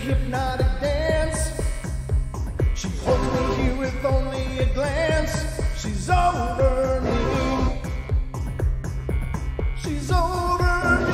hypnotic dance. She holds me here with only a glance. She's over me. She's over me.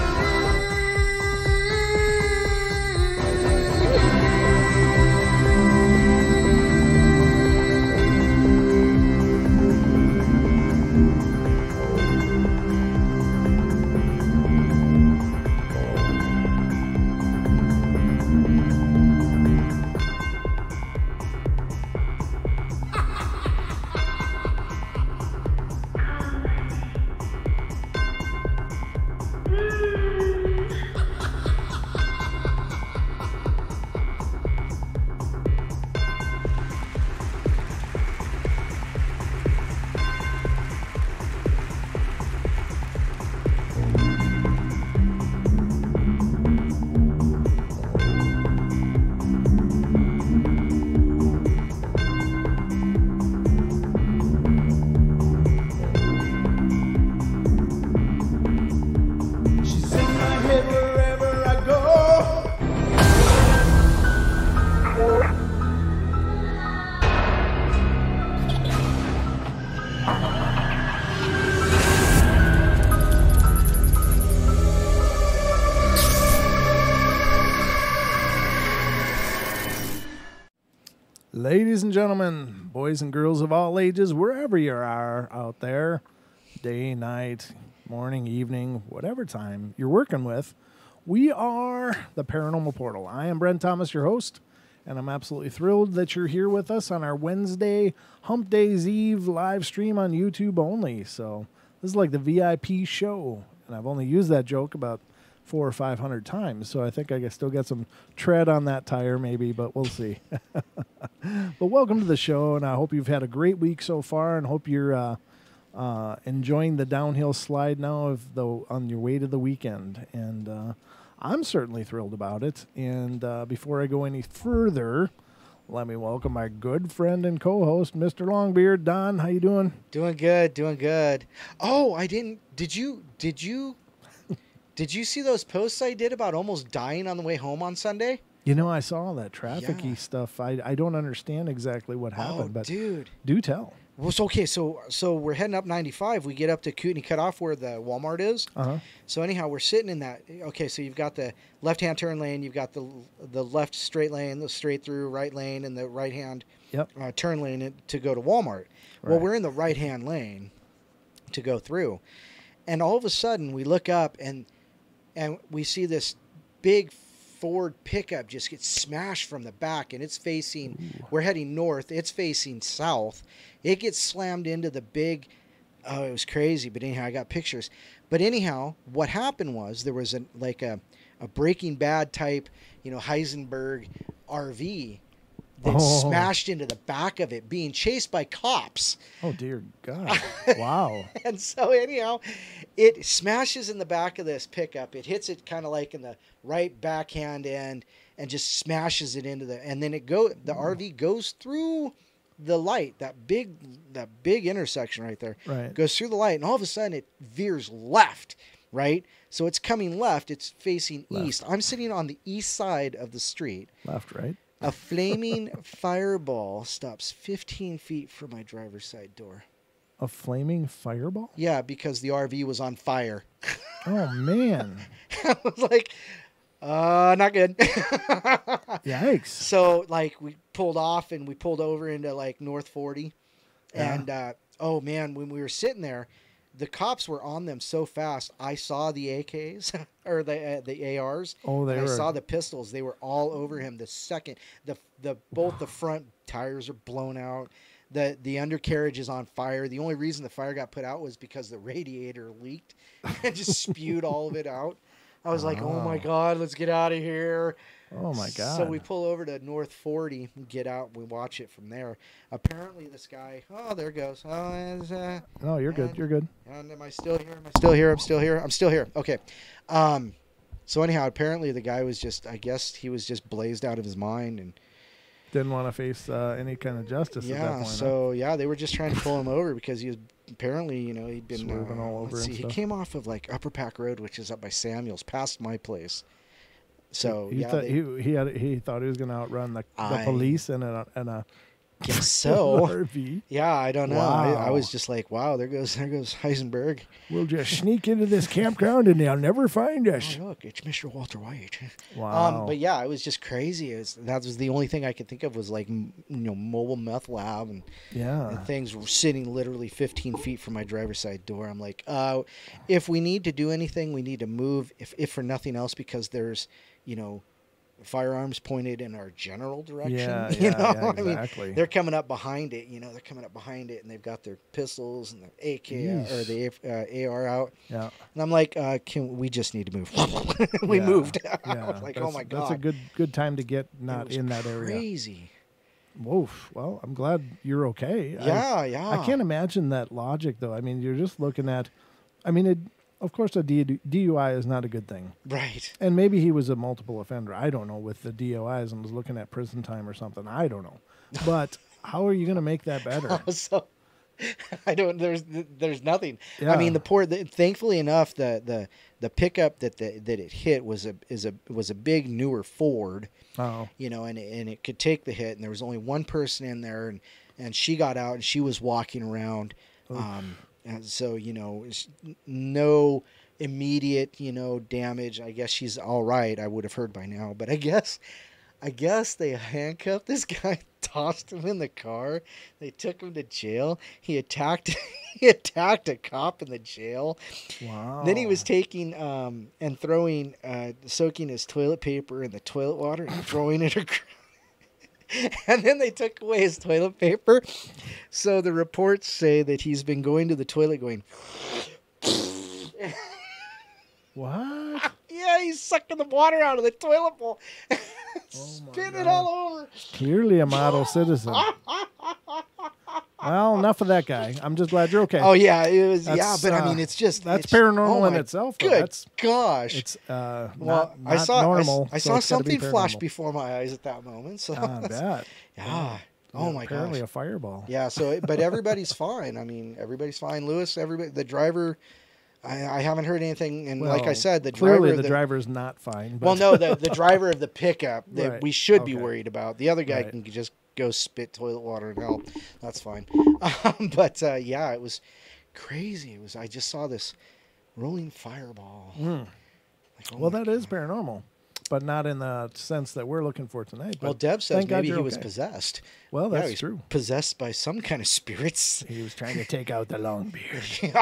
Ladies and gentlemen, boys and girls of all ages, wherever you are out there, day, night, morning, evening, whatever time you're working with, we are the Paranormal Portal. I am Brent Thomas, your host, and I'm absolutely thrilled that you're here with us on our Wednesday Hump Days Eve live stream on YouTube only. So this is like the VIP show, and I've only used that joke about 400 or 500 times, so I think I still got some tread on that tire maybe, but we'll see. But welcome to the show, and I hope you've had a great week so far, and hope you're enjoying the downhill slide now on your way to the weekend. And I'm certainly thrilled about it. And before I go any further, let me welcome my good friend and co-host, Mr. Longbeard. Don, how you doing? Doing good, doing good. Oh, I didn't. Did you see those posts I did about almost dying on the way home on Sunday? You know, I saw that traffic-y stuff. I don't understand exactly what happened, but dude, do tell. Well, so we're heading up 95. We get up to Kootenai Cutoff where the Walmart is. So anyhow, we're sitting in that. Okay, so you've got the left-hand turn lane. You've got the left straight lane, the straight through right lane, and the right-hand turn lane to go to Walmart. Right. Well, we're in the right-hand lane to go through. And all of a sudden, we look up, and we see this big Ford pickup just gets smashed from the back, and it's facing, we're heading north, it's facing south. It gets slammed into the big, it was crazy, but anyhow, I got pictures. But anyhow, what happened was there was a Breaking Bad type, Heisenberg RV that smashed into the back of it, being chased by cops. Oh, dear God. Wow. And so anyhow, it smashes in the back of this pickup. It hits it kind of like in the right backhand end and just smashes it into and then the RV goes through the light, that big intersection right there. Right. Goes through the light, and all of a sudden it veers left, right? So it's coming left. It's facing east. I'm sitting on the east side of the street. Left, right? A flaming fireball stops 15 feet from my driver's side door. A flaming fireball? Yeah, because the RV was on fire. Oh, man. I was like, not good. Yikes. So, we pulled off and we pulled over into, North 40. Yeah. And, oh, man, when we were sitting there, the cops were on them so fast. I saw the AKs or the ARs. Oh, I saw the pistols. They were all over him. The second, both the front tires are blown out. The undercarriage is on fire. The only reason the fire got put out was because the radiator leaked and just spewed all of it out. I was like, oh my God, let's get out of here. Oh my God. So we pull over to North 40, get out, we watch it from there. Apparently this guy, there it goes. No, you're good. You're good. And am I still here? Am I still here? I'm still here. I'm still here. Okay. So anyhow, apparently the guy was I guess he was just blazed out of his mind and didn't want to face any kind of justice at that point. So they were just trying to pull him over because he was apparently, he'd been swerving all over. He came off of Upper Pack Road, which is up by Samuel's, past my place. So he yeah, thought he thought he was going to outrun the police in a guess so. RV. Yeah, I don't know. Wow. I was just like, wow, there goes Heisenberg. We'll just sneak into this campground and they'll never find us. Oh, look, it's Mr. Walter White. Wow. But yeah, it was just crazy. That was the only thing I could think of was like, mobile meth lab and things were sitting literally 15 feet from my driver's side door. I'm like, if we need to do anything, we need to move, if for nothing else, because there's, firearms pointed in our general direction. Yeah, exactly. I mean, they're coming up behind it. They're coming up behind it, and they've got their pistols and their AK or the AR out. Yeah. And I'm like, we just need to move. We moved. I was like, oh my god, that's a good time to get not in that area. Crazy. Whoa. Well, I'm glad you're okay. Yeah. I can't imagine that logic though. I mean, you're just looking at. I mean, of course, a DUI is not a good thing. Right. And maybe he was a multiple offender. I don't know, with the DUIs and was looking at prison time or something. I don't know. But how are you going to make that better? So, I don't. There's nothing. Yeah. I mean, thankfully enough, the pickup that it hit was a big newer Ford. Oh. And it could take the hit, and there was only one person in there, and she got out and she was walking around. And so, no immediate, damage. I guess she's all right. I would have heard by now. But I guess they handcuffed this guy, tossed him in the car. They took him to jail. He attacked a cop in the jail. Wow. Then he was taking and throwing, soaking his toilet paper in the toilet water and throwing it across. And then they took away his toilet paper. So the reports say that he's been going to the toilet going... What? Yeah, he's sucking the water out of the toilet bowl. Spitting it all over. Clearly a model citizen. Well, enough of that guy. I'm just glad you're okay. Oh, yeah. It was. But I mean, it's just... That's paranormal in itself. Good gosh. It's not I saw normal. I saw something flash paranormal. before my eyes at that moment. So I bet. Yeah. Oh, my gosh. Apparently a fireball. Yeah, so, but everybody's fine. I mean, everybody's fine. Lewis, everybody, the driver... I haven't heard anything, and like I said, the driver's not fine. But. Well, no, the driver of the pickup that Right. we should be worried about. The other guy can just go spit toilet water and help. That's fine. But yeah, it was crazy. I just saw this rolling fireball. Mm. Well, that is paranormal, but not in the sense that we're looking for tonight. But well, Deb says maybe he was okay. possessed. Well, that's true. Possessed by some kind of spirits. He was trying to take out the long beard.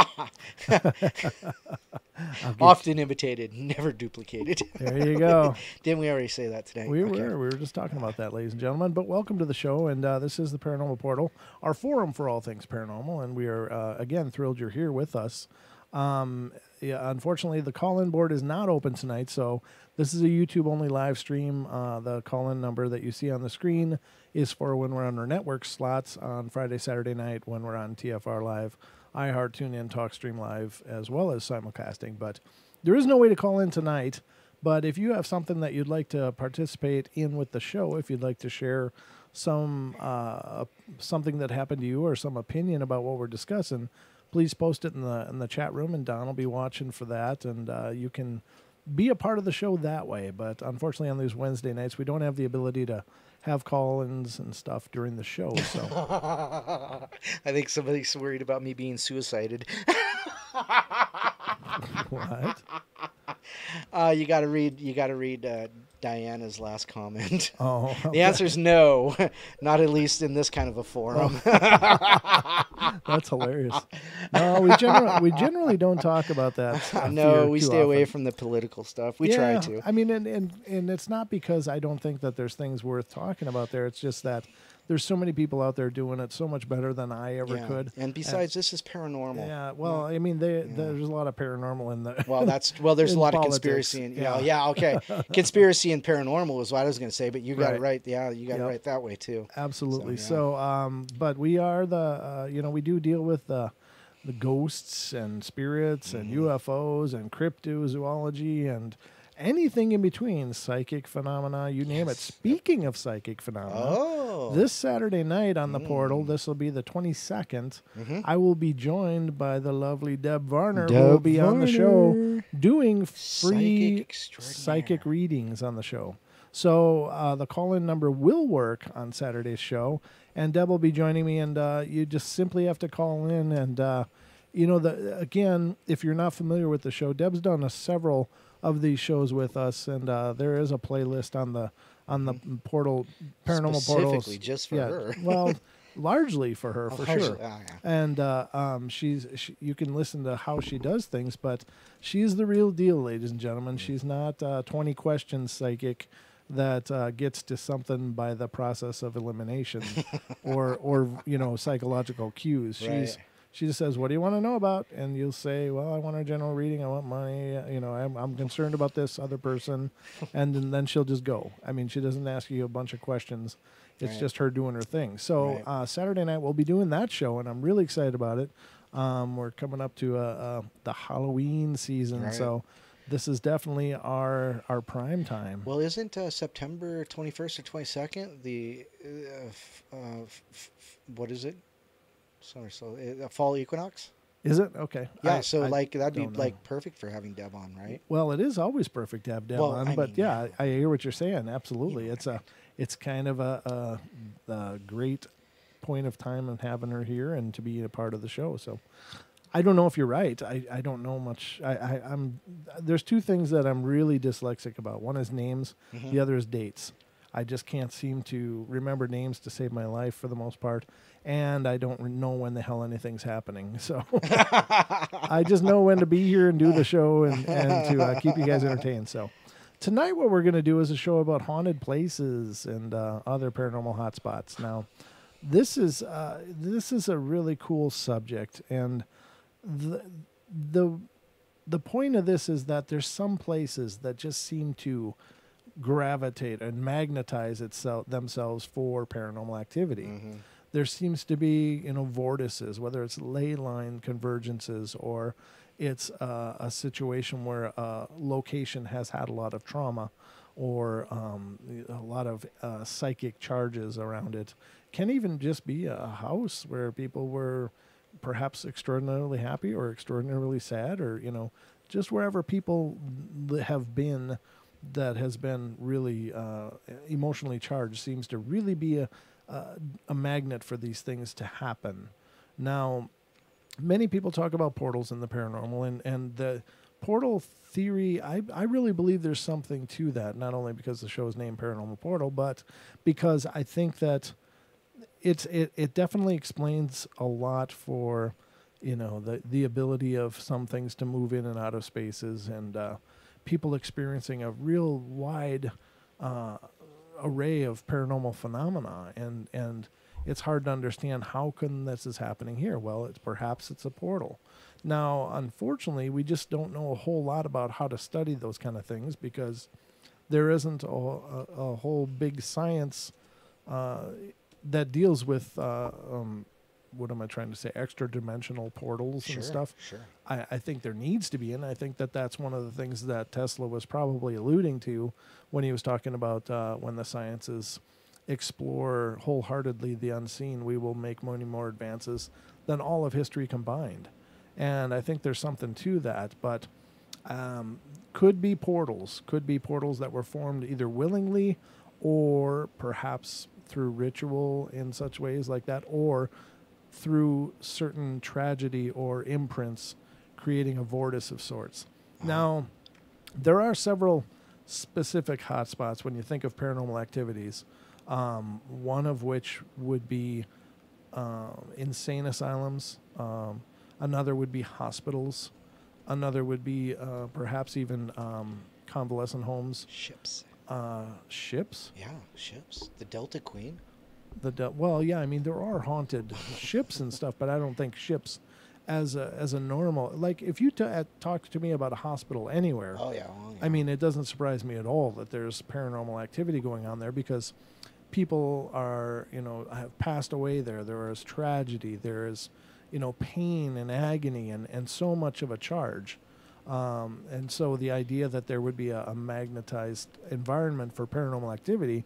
Often imitated, never duplicated. There you go. Didn't we already say that today? We were just talking about that, ladies and gentlemen. But welcome to the show, and this is the Paranormal Portal, our forum for all things paranormal, and we are, again, thrilled you're here with us. Unfortunately, the call-in board is not open tonight, so this is a YouTube-only live stream. The call-in number that you see on the screen is for when we're on our network slots on Friday, Saturday night, when we're on TFR Live, iHeart, TuneIn, TalkStream Live, as well as simulcasting. But there is no way to call in tonight. But if you have something that you'd like to participate in with the show, if you'd like to share something that happened to you or some opinion about what we're discussing, please post it in the chat room, and Don will be watching for that, and you can be a part of the show that way. But unfortunately, on these Wednesday nights, we don't have the ability to have call-ins and stuff during the show. So I think somebody's worried about me being suicided. What? You got to read Diana's last comment. Oh, okay. The answer is no, not at least in this kind of a forum. That's hilarious. No, we generally don't talk about that. No, we stay away from the political stuff. We try to. I mean, and it's not because I don't think that there's things worth talking about there. It's just that there's so many people out there doing it so much better than I ever could. And besides, this is paranormal. Yeah. Well, I mean, there's a lot of paranormal in the. Well, there's a lot politics. of conspiracy and okay. Conspiracy and paranormal is what I was going to say, but you got it right. Yeah, you got it right that way too. Absolutely. So, but we are we do deal with the ghosts and spirits and UFOs and cryptozoology anything in between, psychic phenomena, you name it. Speaking of psychic phenomena, this Saturday night on the portal, this will be the 22nd, I will be joined by the lovely Deb Varner, who will be on the show doing free psychic readings on the show. So the call-in number will work on Saturday's show, and Deb will be joining me, and you just simply have to call in. And, again, if you're not familiar with the show, Deb's done several of these shows with us, and there is a playlist on the portal, Paranormal Portal, specifically just for her. Well, largely for her, for sure. Yeah. And you can listen to how she does things, but she's the real deal, ladies and gentlemen. She's not 20 questions psychic that gets to something by the process of elimination or psychological cues. Right. She just says, "What do you want to know about?" And you'll say, "Well, I want a general reading. I want money. I'm concerned about this other person," and then she'll just go. I mean, she doesn't ask you a bunch of questions. It's just her doing her thing. So Saturday night we'll be doing that show, and I'm really excited about it. We're coming up to the Halloween season, so this is definitely our prime time. Well, isn't September 21st or 22nd the what is it? A fall equinox? Is it? Okay. Yeah, that'd be like perfect for having Deb on, right? Well, it is always perfect to have Deb on, but I hear what you're saying. Absolutely. It's kind of a great point of time of having her here and to be a part of the show. So I don't know if you're right. I don't know much. There's two things that I'm really dyslexic about. One is names. The other is dates. I just can't seem to remember names to save my life for the most part, and I don't know when the hell anything's happening. So I just know when to be here and do the show and to keep you guys entertained. So tonight what we're going to do is a show about haunted places and other paranormal hotspots. Now, this is a really cool subject, and the point of this is that there's some places that just seem to gravitate and magnetize themselves for paranormal activity. There seems to be vortices, whether it's ley line convergences or it's a situation where a location has had a lot of trauma or a lot of psychic charges around it. Can even just be a house where people were perhaps extraordinarily happy or extraordinarily sad, or just wherever people have been that has been really emotionally charged seems to really be a magnet for these things to happen. Now, many people talk about portals in the paranormal, and the portal theory, I really believe there's something to that, not only because the show is named Paranormal Portal, but because I think that it definitely explains a lot for the ability of some things to move in and out of spaces, and people experiencing a real wide array of paranormal phenomena, and it's hard to understand how come this is happening here. Well, perhaps it's a portal. Now, unfortunately, we just don't know a whole lot about how to study those kind of things because there isn't a whole big science that deals with what am I trying to say? Extra-dimensional portals and stuff. Sure. I think there needs to be, and I think that's one of the things that Tesla was probably alluding to when he was talking about when the sciences explore wholeheartedly the unseen, we will make many more advances than all of history combined. And I think there's something to that, but could be portals that were formed either willingly or perhaps through ritual in such ways like that, or through certain tragedy or imprints creating a vortice of sorts. Now, there are several specific hotspots when you think of paranormal activities, one of which would be insane asylums, another would be hospitals, another would be perhaps even convalescent homes. Ships? Yeah, ships. The Delta Queen? Well, yeah, I mean, there are haunted ships and stuff, but I don't think ships as a normal, like if you talk to me about a hospital anywhere, I mean, it doesn't surprise me at all that there's paranormal activity going on there because people are, have passed away there. There is tragedy. There is, pain and agony and so much of a charge. And so the idea that there would be a magnetized environment for paranormal activity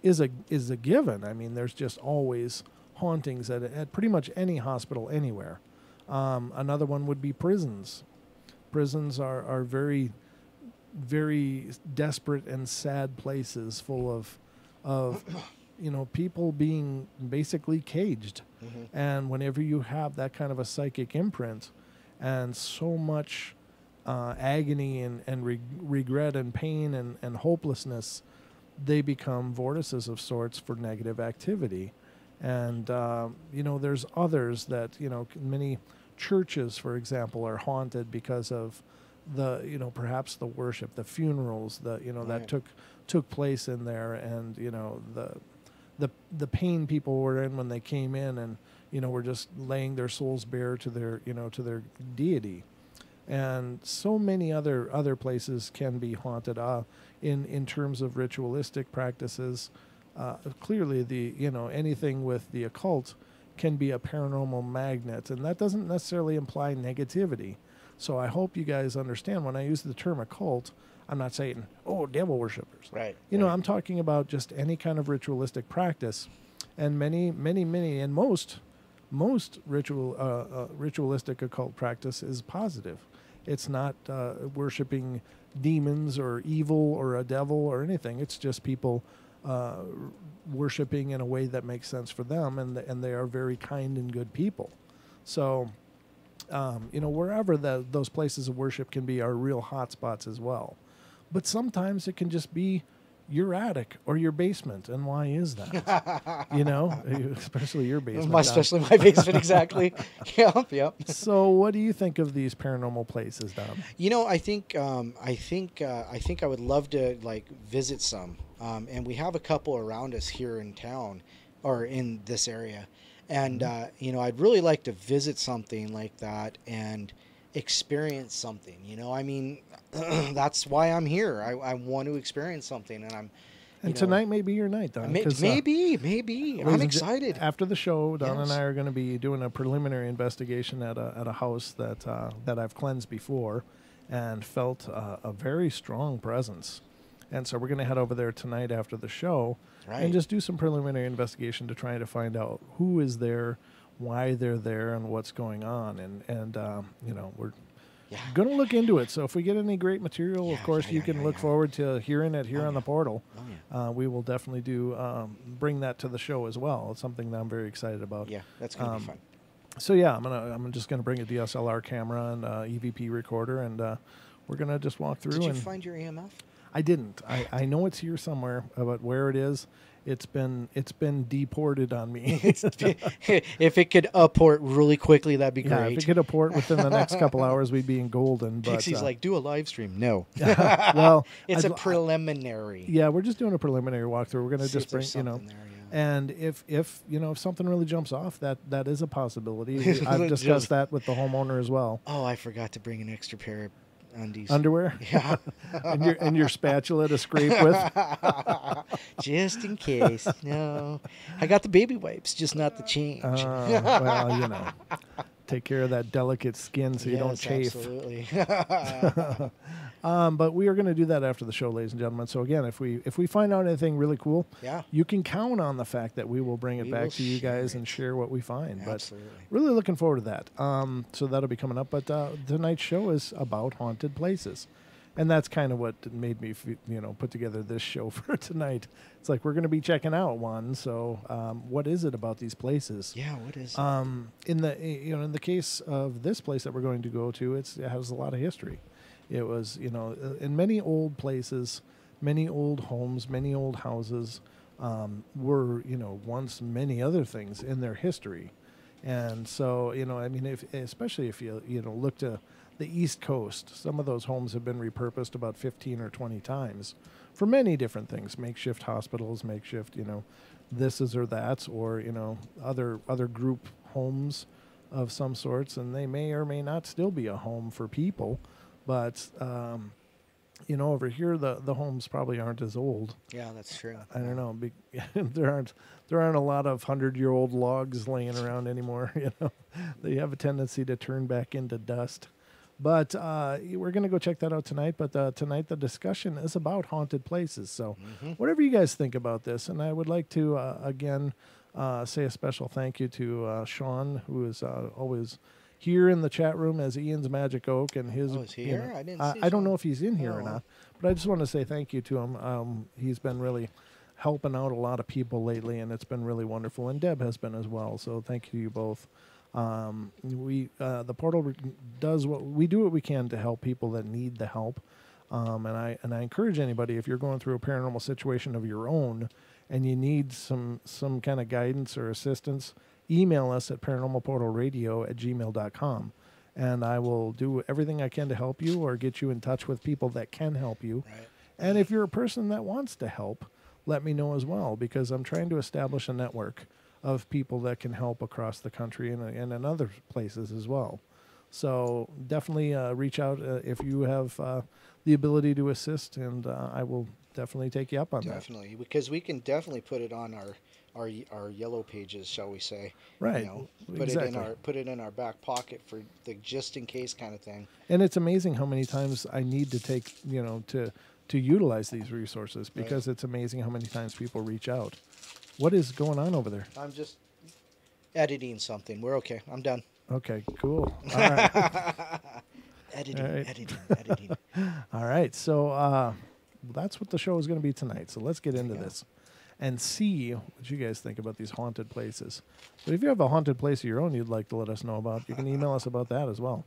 is a given. I mean, there's just always hauntings at pretty much any hospital anywhere. Another one would be prisons. Prisons are very, very desperate and sad places full of people being basically caged. Mm-hmm. And whenever you have that kind of a psychic imprint and so much agony and regret and pain and hopelessness, they become vortices of sorts for negative activity. And, there's others that, many churches, for example, are haunted because of perhaps the worship, the funerals, that took place in there, and, the pain people were in when they came in and, were just laying their souls bare to their deity. And so many other places can be haunted in terms of ritualistic practices. Clearly, anything with the occult can be a paranormal magnet, and that doesn't necessarily imply negativity. So I hope you guys understand when I use the term occult, I'm not saying, oh, devil worshippers. Right. I'm talking about just any kind of ritualistic practice, and many, and most ritualistic occult practice is positive. It's not worshiping demons or evil or a devil or anything. It's just people worshiping in a way that makes sense for them, and they are very kind and good people. So, wherever those places of worship can be are real hot spots as well. But sometimes it can just be your attic or your basement. And why is that? Especially your basement. Especially my basement, exactly. Yep. So what do you think of these paranormal places, Dom? I think I would love to visit some. And we have a couple around us here in town or in this area. And, I'd really like to visit something like that and experience something, that's why I'm here. I want to experience something, and tonight may be your night, Don. Maybe. I'm excited. After the show, Don and I are going to be doing a preliminary investigation at a house that I've cleansed before and felt a very strong presence. And so we're going to head over there tonight after the show and just do some preliminary investigation to try to find out who is there, why they're there, and what's going on. And we're going to look into it. So if we get any great material, of course, you can look forward to hearing it here on the portal. We will definitely bring that to the show as well. It's something that I'm very excited about. Yeah, that's going to be fun. So yeah, I'm just going to bring a DSLR camera and EVP recorder, and we're going to just walk through. Did you find your EMF? I didn't. I know it's here somewhere, but where it is, it's been deported on me. If it could apport really quickly, that'd be great. Yeah, if it could apport within the next couple hours, we'd be in golden. But Pixie's like, do a live stream. No. Well, it's a preliminary. Yeah, we're just doing a preliminary walkthrough. We're going to just bring, there, and if something really jumps off, that is a possibility. I've discussed that with the homeowner as well. Oh, I forgot to bring an extra pair of undies. Underwear? Yeah. and your spatula to scrape with? Just in case. No. I got the baby wipes, just not the change. Well, take care of that delicate skin so you don't chafe. Absolutely. But we are going to do that after the show, ladies and gentlemen. So again, if we find out anything really cool, you can count on the fact that we will bring it back to you guys and share what we find. Absolutely. But really looking forward to that. So that'll be coming up. But tonight's show is about haunted places. And that's kind of what made me, put together this show for tonight. It's like we're going to be checking out one. So, what is it about these places? Yeah, what is it? In the case of this place that we're going to go to, it has a lot of history. It was, in many old places, many old homes, many old houses were, once many other things in their history. And so, especially if you look to the East Coast, some of those homes have been repurposed about 15 or 20 times for many different things, makeshift hospitals, makeshift, this or that, or, other group homes of some sorts, and they may or may not still be a home for people. But, over here, the homes probably aren't as old. Yeah, that's true. I don't know. There aren't a lot of 100-year-old logs laying around anymore. They have a tendency to turn back into dust. But we're going to go check that out tonight. But tonight the discussion is about haunted places. So whatever you guys think about this, and I would like to, again, say a special thank you to Sean, who is always here in the chat room as Ian's Magic Oak. And his, is he here? I didn't see I don't Sean. know if he's in here or not, but I just want to say thank you to him. He's been really helping out a lot of people lately, and it's been really wonderful. And Deb has been as well. So thank you to you both. The portal does what we can to help people that need the help. And I encourage anybody, if you're going through a paranormal situation of your own and you need some kind of guidance or assistance, email us at paranormalportalradio@gmail.com. And I will do everything I can to help you or get you in touch with people that can help you. Right. And if you're a person that wants to help, let me know as well, because I'm trying to establish a network of people that can help across the country and in other places as well. So definitely reach out if you have the ability to assist, and I will definitely take you up on that. Definitely, because we can definitely put it on our yellow pages, shall we say? Right. You know, Exactly. put it in our back pocket for the just in case kind of thing. And it's amazing how many times I need to take, to utilize these resources, because it's amazing how many times people reach out. What is going on over there? I'm just editing something. We're okay. I'm done. Okay, cool. All right. Editing. All right. So that's what the show is going to be tonight. So let's get into this and see what you guys think about these haunted places. But if you have a haunted place of your own you'd like to let us know about, you can email us about that as well.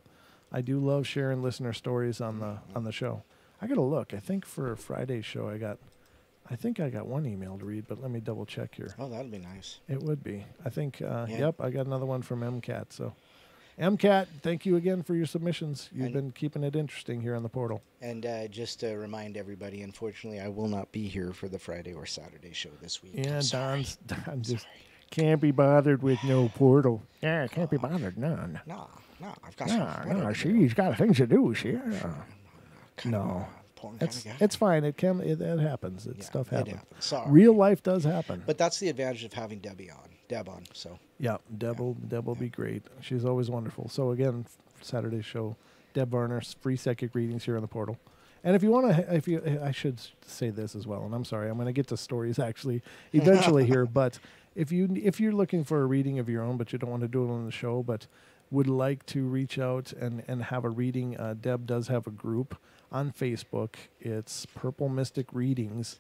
I do love sharing listener stories on the show. I got to look. I think for Friday's show I got one email to read, but let me double check here. Oh, that'd be nice. It would be. I think, yep, I got another one from MCAT. So, MCAT, thank you again for your submissions. You've been keeping it interesting here on the portal. And just to remind everybody, unfortunately, I will not be here for the Friday or Saturday show this week. Yeah, Don just can't be bothered with no portal. Yeah, can't be bothered, none. No, I've got No, she's got things to do, see? No. It's fine. It happens. Stuff happens. It happens. Sorry. Real life does happen. But that's the advantage of having Deb on. So yeah, Deb will be great. She's always wonderful. So again, Saturday's show, Deb Varner, free psychic readings here on the portal. And if you want to, I should say this as well. And I'm sorry, I'm going to get to stories actually eventually here. But if you're looking for a reading of your own, but you don't want to do it on the show, but would like to reach out and have a reading, Deb does have a group on Facebook. It's Purple Mystic Readings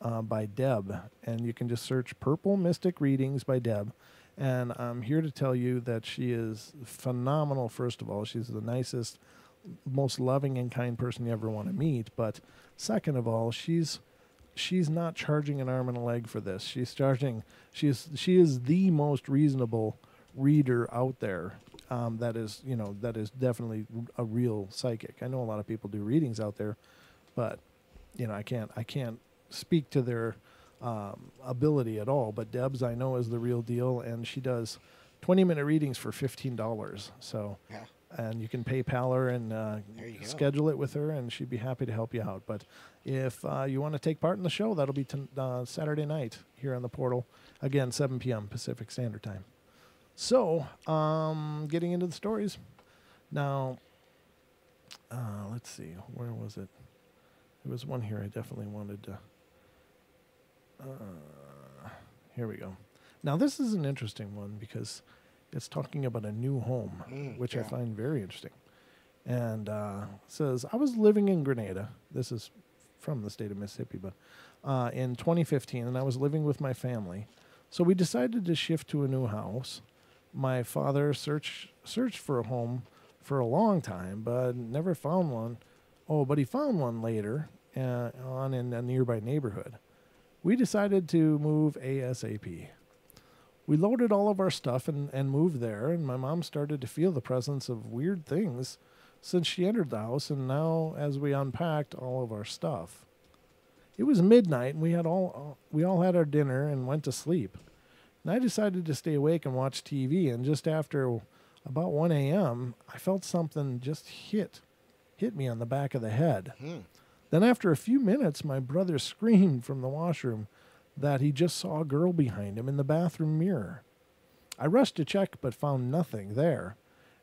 by Deb, and you can just search Purple Mystic Readings by Deb. And I'm here to tell you that she is phenomenal. First of all, she's the nicest, most loving and kind person you ever want to meet. But second of all, she's not charging an arm and a leg for this. She is the most reasonable reader out there. That is definitely a real psychic. I know a lot of people do readings out there, but I can't speak to their ability at all. But Deb's, I know, is the real deal, and she does 20-minute readings for $15. So, and you can PayPal her and schedule it with her, and she'd be happy to help you out. But if you want to take part in the show, that'll be Saturday night here on the portal, again 7 p.m. Pacific Standard Time. So, getting into the stories. Now, let's see. Where was it? There was one here I definitely wanted to... here we go. Now, this is an interesting one because it's talking about a new home, which I find very interesting. And it says, I was living in Grenada. This is from the state of Mississippi, but in 2015, and I was living with my family. So we decided to shift to a new house. My father searched for a home for a long time, but never found one. Oh, but he found one later on in a nearby neighborhood. We decided to move ASAP. We loaded all of our stuff and moved there, and my mom started to feel the presence of weird things since she entered the house, and now as we unpacked all of our stuff. It was midnight, and we all had our dinner and went to sleep. And I decided to stay awake and watch TV, and just after about 1 a.m., I felt something just hit me on the back of the head. Then after a few minutes, my brother screamed from the washroom that he just saw a girl behind him in the bathroom mirror. I rushed to check but found nothing there.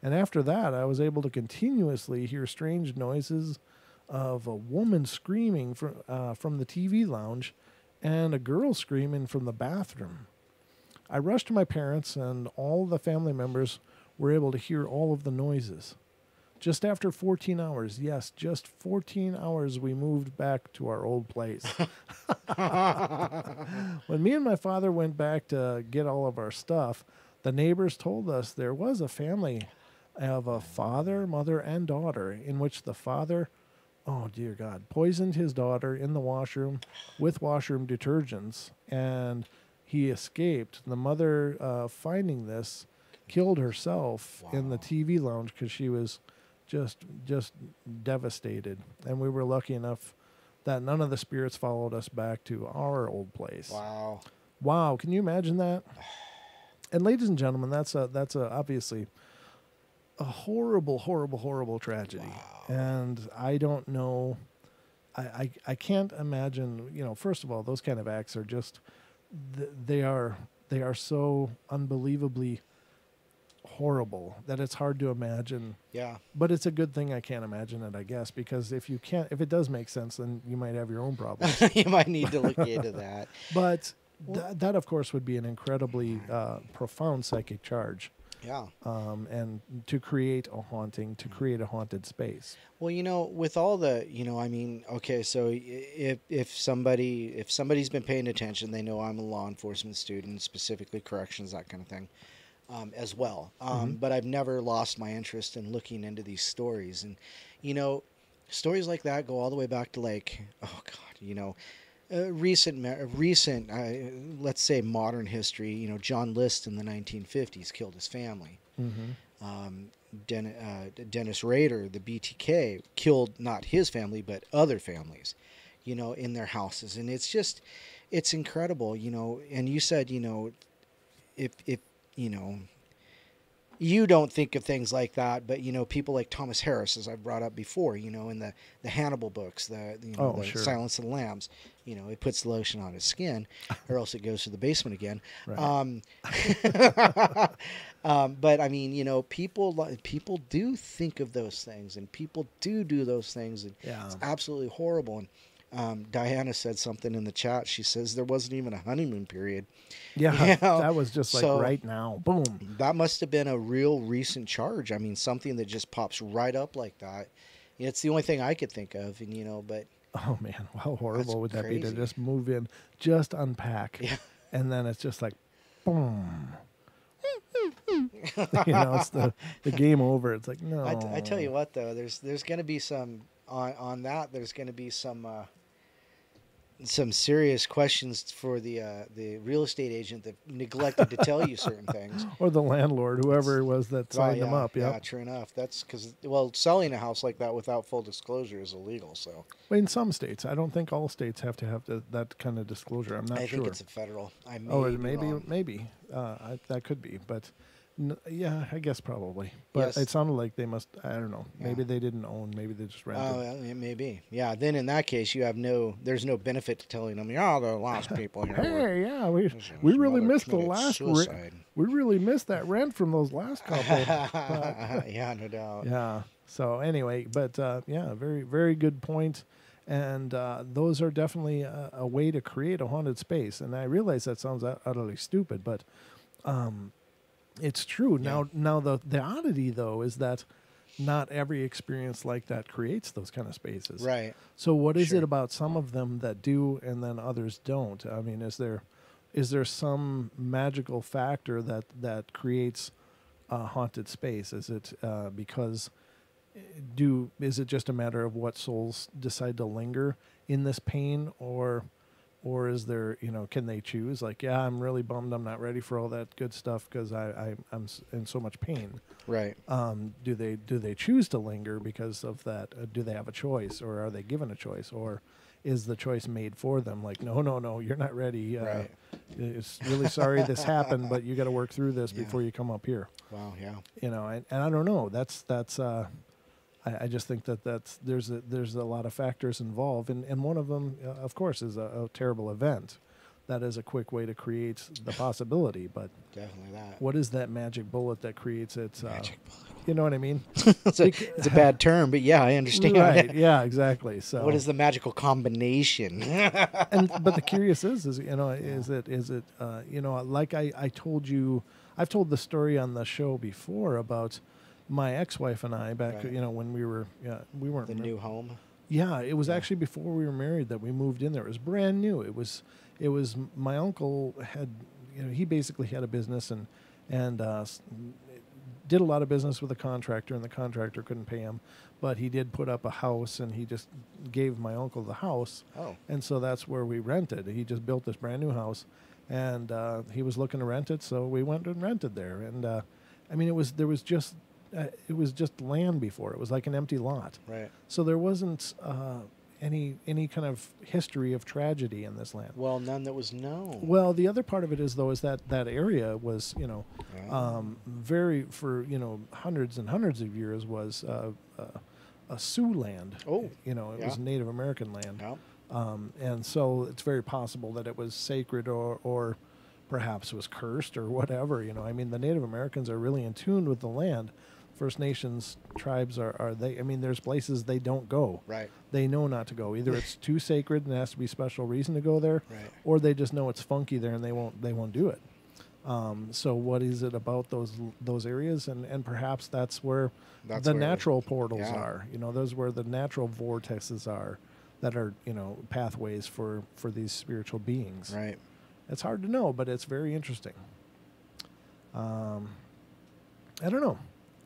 And after that, I was able to continuously hear strange noises of a woman screaming from the TV lounge and a girl screaming from the bathroom. I rushed to my parents, and all the family members were able to hear all of the noises. Just after 14 hours, yes, just 14 hours, we moved back to our old place. When me and my father went back to get all of our stuff, the neighbors told us there was a family of a father, mother, and daughter in which the father, oh dear God, poisoned his daughter in the washroom with washroom detergents, and he escaped. The mother, finding this, killed herself in the TV lounge because she was just devastated. And we were lucky enough that none of the spirits followed us back to our old place. Wow, can you imagine that? And ladies and gentlemen, that's obviously a horrible tragedy. And I don't know, I can't imagine, first of all, those kind of acts are just, they are so unbelievably horrible that it's hard to imagine. Yeah. But it's a good thing I can't imagine it, I guess, because if it does make sense, then you might have your own problems. You might need to look into that. But that, of course, would be an incredibly profound psychic charge. Yeah. And to create a haunting, to create a haunted space. Well, with all the, okay, so if somebody's been paying attention, they know I'm a law enforcement student, specifically corrections, that kind of thing, as well. But I've never lost my interest in looking into these stories. And, stories like that go all the way back to recent, let's say modern history. John List in the 1950s killed his family. Dennis Rader, the BTK, killed not his family but other families, in their houses. And it's incredible, and you said, if you don't think of things like that, but people like Thomas Harris, as I've brought up before, in the Hannibal books, the Sure. Silence of the Lambs, he puts the lotion on his skin, or else it goes to the basement again. Right. But people do think of those things, and people do those things, and it's absolutely horrible. And Diana said something in the chat. She says there wasn't even a honeymoon period. Yeah, that was just right now. Boom. That must have been a real recent charge. Something that just pops right up like that. It's the only thing I could think of, but... Oh, man, how horrible would that crazy. be to just move in, just unpack, and then it's just like, boom. It's the game over. It's like, no. I tell you what, though, there's going to be some... On that, there's going to be some serious questions for the real estate agent that neglected to tell you certain things, or the landlord, whoever it was that signed them up. Yeah, true enough. That's because selling a house like that without full disclosure is illegal. So, in some states, I don't think all states have to have that kind of disclosure. I'm not sure. I think it's a federal. Maybe that could be, but. Yeah, I guess probably. But It sounded like they must, I don't know. Maybe they didn't own, maybe they just rented. Oh, it may be. Yeah, then in that case, there's no benefit to telling them, the last people here. Hey, yeah, we really missed the last we really missed that rent from those last couple. Yeah, no doubt. Yeah. So anyway, but very, very good point. And those are definitely a way to create a haunted space. And I realize that sounds utterly stupid, but it's true. Yeah. Now the oddity, though, is that not every experience like that creates those kind of spaces. Right. So what is it about some of them that do and then others don't? I mean, is there some magical factor that creates a haunted space? Is it because is it just a matter of what souls decide to linger in this pain, or is there, can they choose? Like, I'm really bummed. I'm not ready for all that good stuff because I'm in so much pain. Right. Do they choose to linger because of that? Do they have a choice, or are they given a choice, or is the choice made for them? Like, no, you're not ready. Right. It's really sorry this happened, but you got to work through this before you come up here. Wow. Yeah. And I don't know. That's. I just think there's a lot of factors involved, and one of them, of course, is a terrible event. that is a quick way to create the possibility. But Definitely that. what is that magic bullet that creates it? Magic bullet. You know what I mean? It's a bad term, but yeah, I understand. Right? Yeah, exactly. So What is the magical combination? but the curious is is it like I told you, I've told the story on the show before about my ex-wife and I back Right. when we weren't The new home. yeah, it was actually before we were married that we moved in there. It was brand new. It was my uncle had, he basically had a business and did a lot of business with a contractor, and the contractor couldn't pay him, but he did put up a house, and he just gave my uncle the house. Oh. And so that's where we rented. He just built this brand new house, and he was looking to rent it, so we went and rented there. And I mean, it was just land before. It was like an empty lot. Right. So there wasn't any kind of history of tragedy in this land. Well, none that was known. Well, the other part of it is though is that area was very for hundreds and hundreds of years was a Sioux land. Oh, it was Native American land. Yeah. And so it's very possible that it was sacred or perhaps was cursed or whatever. I mean, the Native Americans are really in tune with the land. First Nations tribes are they? I mean, there's places they don't go. Right. They know not to go. Either it's too sacred and there has to be special reason to go there, Right. or they just know it's funky there and they won't do it. So what is it about those areas? And perhaps that's where the natural portals are. Those where the natural vortexes are that are pathways for these spiritual beings. Right. It's hard to know, but it's very interesting. I don't know.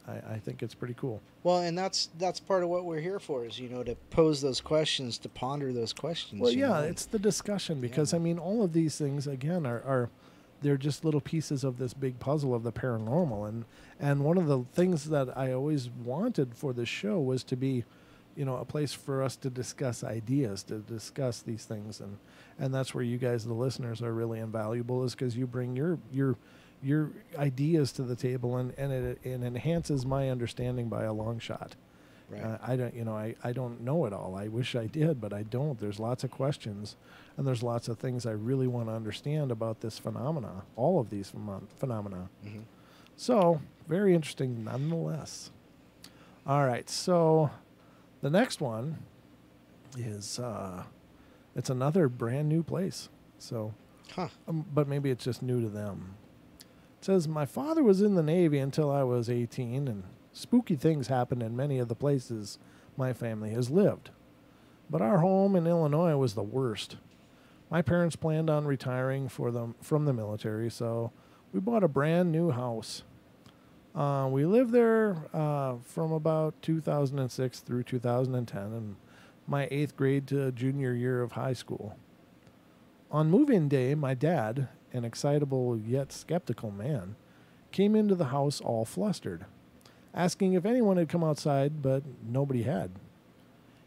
I think it's pretty cool. Well, and that's part of what we're here for is, to pose those questions, to ponder those questions. Well, yeah, it's the discussion because, I mean, all of these things, again, are they're just little pieces of this big puzzle of the paranormal. And one of the things that I always wanted for the show was to be, a place for us to discuss ideas, to discuss these things. And that's where you guys, the listeners, are really invaluable is because you bring your ideas to the table, and it enhances my understanding by a long shot. Right. I don't know it all. I wish I did, but I don't. There's lots of questions, and there's lots of things I really want to understand about this phenomena, all of these phenomena. Mm-hmm. So, very interesting nonetheless. All right, so the next one is it's another brand new place. So, but maybe it's just new to them. It says, my father was in the Navy until I was 18, and spooky things happened in many of the places my family has lived. But our home in Illinois was the worst. My parents planned on retiring from the military, so we bought a brand new house. We lived there from about 2006 through 2010, and my 8th grade to junior year of high school. On move-in day, my dad, an excitable yet skeptical man, came into the house all flustered, asking if anyone had come outside, but nobody had.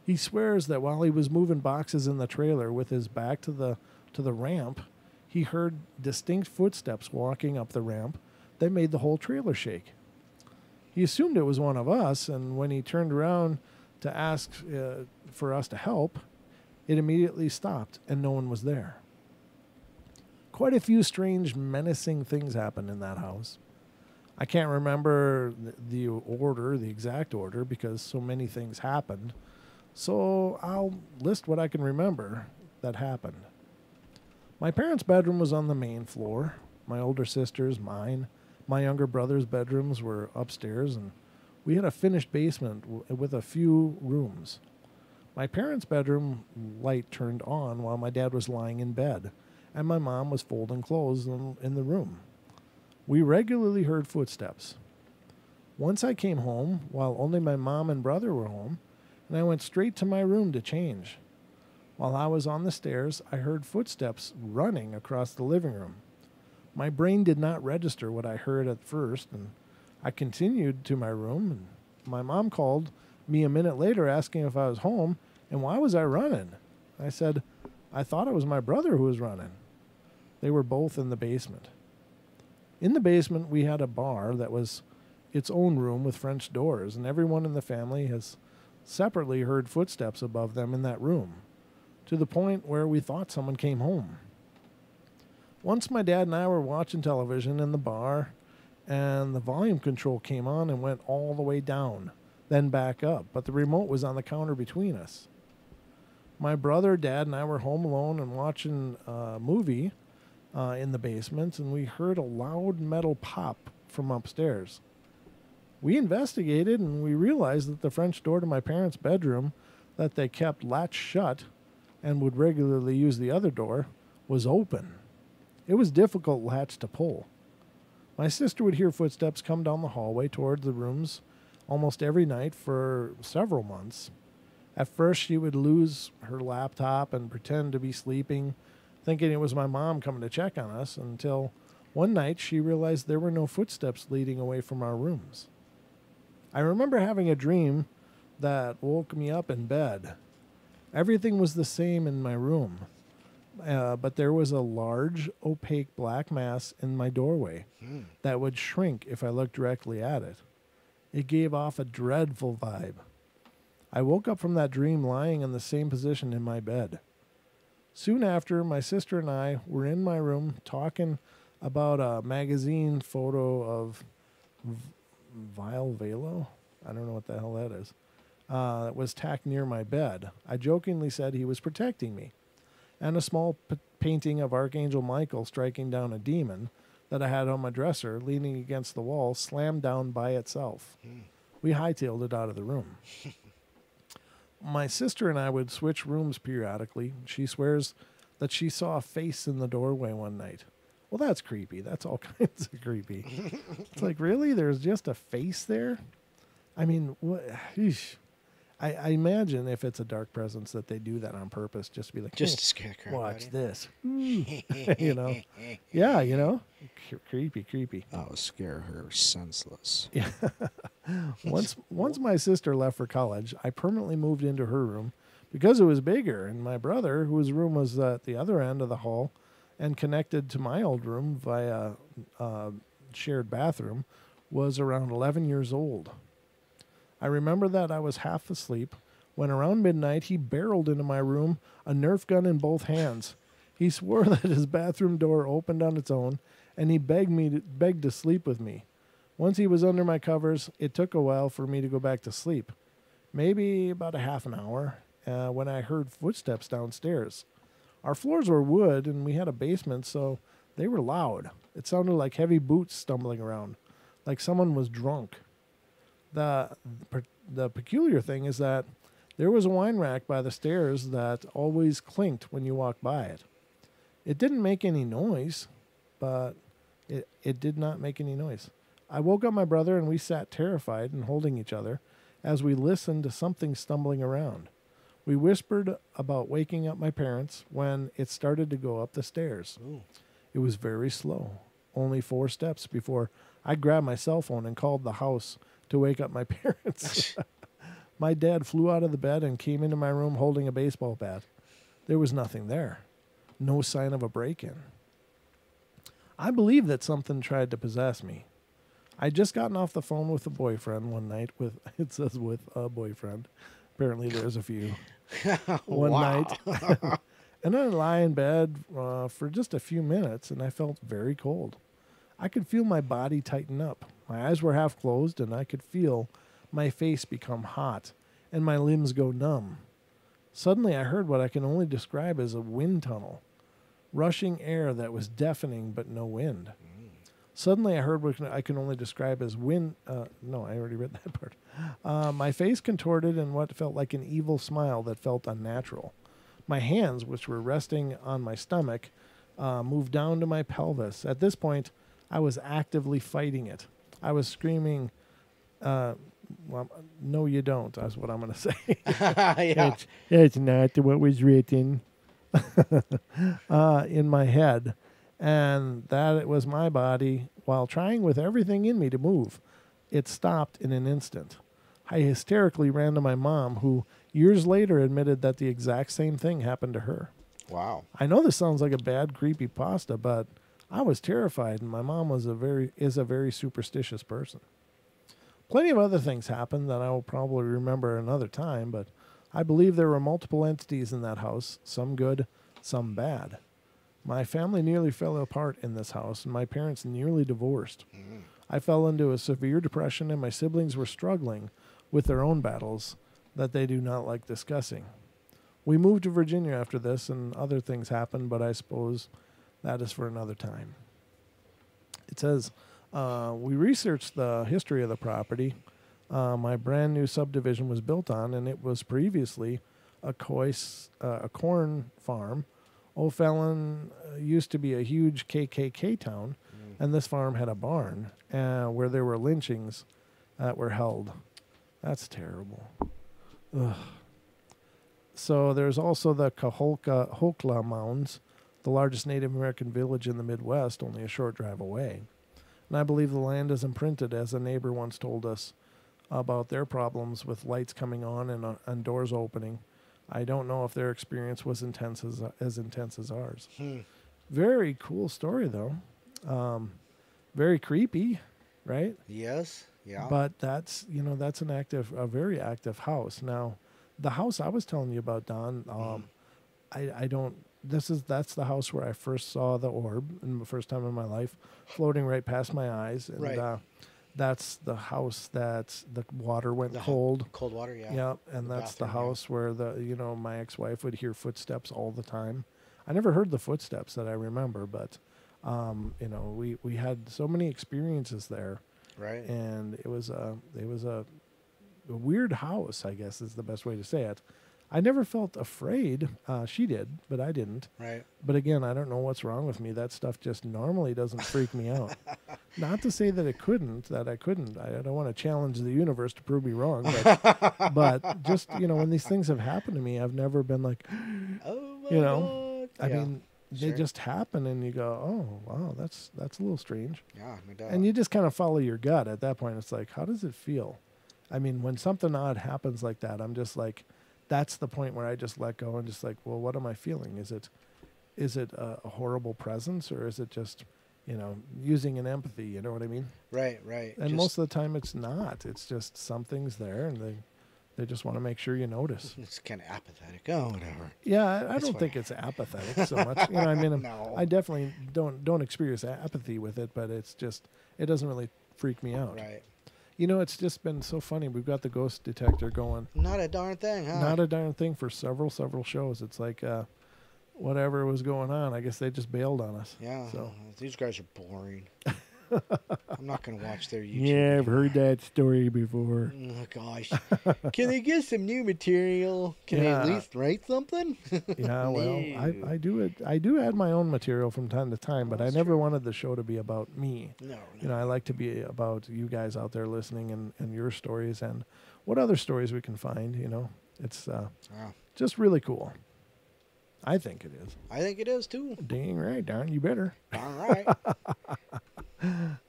He swears that while he was moving boxes in the trailer with his back to the ramp, he heard distinct footsteps walking up the ramp that made the whole trailer shake. He assumed it was one of us, and when he turned around to ask for us to help, it immediately stopped and no one was there. Quite a few strange, menacing things happened in that house. I can't remember the exact order, because so many things happened. So I'll list what I can remember that happened. My parents' bedroom was on the main floor. My older sister's, mine, my younger brother's bedrooms were upstairs, and we had a finished basement with a few rooms. My parents' bedroom light turned on while my dad was lying in bed, and my mom was folding clothes in the room. We regularly heard footsteps. Once I came home while only my mom and brother were home, and I went straight to my room to change. While I was on the stairs, I heard footsteps running across the living room. My brain did not register what I heard at first, and I continued to my room, and my mom called me a minute later asking if I was home and why was I running. I said, I thought it was my brother who was running. They were both in the basement. In the basement, we had a bar that was its own room with French doors, and everyone in the family has separately heard footsteps above them in that room, to the point where we thought someone came home. Once my dad and I were watching television in the bar, and the volume control came on and went all the way down, then back up, but the remote was on the counter between us. My brother, dad, and I were home alone and watching a movie in the basement, and we heard a loud metal pop from upstairs. We investigated, and we realized that the French door to my parents' bedroom that they kept latched shut and would regularly use the other door was open. It was difficult latch to pull. My sister would hear footsteps come down the hallway toward the rooms almost every night for several months. At first, she would lose her laptop and pretend to be sleeping, thinking it was my mom coming to check on us, until one night she realized there were no footsteps leading away from our rooms. I remember having a dream that woke me up in bed. Everything was the same in my room, but there was a large, opaque black mass in my doorway that would shrink if I looked directly at it. It gave off a dreadful vibe. I woke up from that dream lying in the same position in my bed. Soon after, my sister and I were in my room talking about a magazine photo of Vile Velo. I don't know what the hell that is. That was tacked near my bed. I jokingly said he was protecting me. And a small painting of Archangel Michael striking down a demon that I had on my dresser leaning against the wall slammed down by itself. We hightailed it out of the room. My sister and I would switch rooms periodically. She swears that she saw a face in the doorway one night. Well, that's creepy. That's all kinds of creepy. It's like, really? There's just a face there? I mean, what? I imagine if it's a dark presence that they do that on purpose, just to be like, just to scare the crap watch out this. You know? Yeah, you know? Creepy. I'll scare her senseless. Yeah. Once my sister left for college, I permanently moved into her room because it was bigger, and my brother, whose room was at the other end of the hall and connected to my old room via shared bathroom, was around 11 years old. I remember that I was half asleep when around midnight he barreled into my room, a Nerf gun in both hands. He swore that his bathroom door opened on its own, and he begged to sleep with me. Once he was under my covers, it took a while for me to go back to sleep. Maybe about a half an hour, when I heard footsteps downstairs. Our floors were wood, and we had a basement, so they were loud. It sounded like heavy boots stumbling around, like someone was drunk. The peculiar thing is that there was a wine rack by the stairs that always clinked when you walked by it. It didn't make any noise, but it did not make any noise. I woke up my brother and we sat terrified and holding each other as we listened to something stumbling around. We whispered about waking up my parents when it started to go up the stairs. Ooh. It was very slow, only 4 steps before I grabbed my cell phone and called the house to wake up my parents. My dad flew out of the bed and came into my room holding a baseball bat. There was nothing there. No sign of a break-in. I believe that something tried to possess me. I'd just gotten off the phone with a boyfriend one night it says with a boyfriend. Apparently there's a few. One night. And I lie in bed for just a few minutes, and I felt very cold. I could feel my body tighten up. My eyes were half closed, and I could feel my face become hot and my limbs go numb. Suddenly, I heard what I can only describe as a wind tunnel, rushing air that was deafening but no wind. Suddenly, I heard what I can only describe as wind. No, I already read that part. My face contorted in what felt like an evil smile that felt unnatural. My hands, which were resting on my stomach, moved down to my pelvis. At this point, I was actively fighting it. I was screaming, well, no, you don't. That's what I'm going to say. Yeah. It's not what was written in my head. And that it was my body, while trying with everything in me to move. It stopped in an instant. I hysterically ran to my mom, who years later admitted that the exact same thing happened to her. Wow. I know this sounds like a bad creepypasta, but I was terrified, and my mom is a very superstitious person. Plenty of other things happened that I will probably remember another time, but I believe there were multiple entities in that house, some good, some bad. My family nearly fell apart in this house, and my parents nearly divorced. I fell into a severe depression, and my siblings were struggling with their own battles that they do not like discussing. We moved to Virginia after this, and other things happened, but I suppose that is for another time. It says, we researched the history of the property. My brand new subdivision was built on, and it was previously a corn farm. O'Fallon used to be a huge KKK town, and this farm had a barn where there were lynchings that were held. That's terrible. Ugh. So there's also the Hokla Mounds, the largest Native American village in the Midwest, only a short drive away. And I believe the land is imprinted, as a neighbor once told us about their problems with lights coming on and doors opening. I don't know if their experience was as intense as ours. Very cool story, though. Very creepy, right? Yes. Yeah. But that's a very active house. Now, the house I was telling you about, Don, that's the house where I first saw the orb, and the first time in my life, floating right past my eyes. And right. That's the house that the water went cold. Cold water, yeah. Yeah, and that's the house where my ex-wife would hear footsteps all the time. I never heard the footsteps that I remember, but we had so many experiences there. Right. And it was a weird house, I guess is the best way to say it. I never felt afraid. She did, but I didn't. Right. But again, I don't know what's wrong with me. That stuff just normally doesn't freak me out. Not to say that I couldn't. I don't want to challenge the universe to prove me wrong. But just, when these things have happened to me, I've never been like, oh my God. I mean, they just happen and you go, oh, wow, that's a little strange. Yeah, no doubt. And you just kind of follow your gut at that point. It's like, how does it feel? I mean, when something odd happens like that, I'm just like, that's the point where I just let go and just like, well, what am I feeling? Is it a horrible presence, or is it just, using an empathy? You know what I mean? Right. And most of the time it's not. It's just something's there and they just want to make sure you notice. It's kind of apathetic. Oh, whatever. Yeah, I don't think it's apathetic so much. No. I definitely don't experience apathy with it, but it's just, it doesn't really freak me out. Right. It's just been so funny. We've got the ghost detector going. Not a darn thing, huh? Not a darn thing for several shows. It's like whatever was going on, I guess they just bailed on us. Yeah. So these guys are boring. I'm not going to watch their YouTube. Yeah, I've heard that story before. Oh, gosh. Can they get some new material? Can they at least write something? Yeah, well, I do add my own material from time to time, but I never wanted the show to be about me. No. I like to be about you guys out there listening and your stories and what other stories we can find, It's just really cool. I think it is. I think it is, too. Dang right, Don. You better. All right.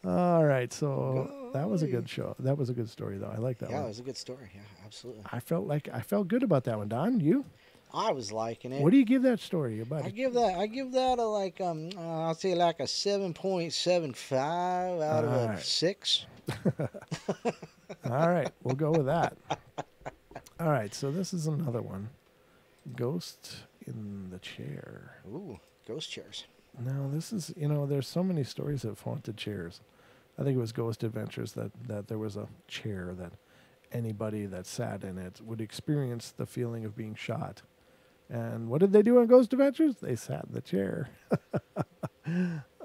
All right, so that was a good show. That was a good story, though. I like that one. Yeah, it was a good story. Yeah, absolutely. I felt good about that one, Don. You? I was liking it. What do you give that story, your buddy? I give that a I'll say like a 7.75 out of a 6. All right, we'll go with that. All right, so this is another one. Ghost in the chair. Ooh, ghost chairs. Now, this is, there's so many stories of haunted chairs. I think it was Ghost Adventures that there was a chair that anybody that sat in it would experience the feeling of being shot. And what did they do on Ghost Adventures? They sat in the chair.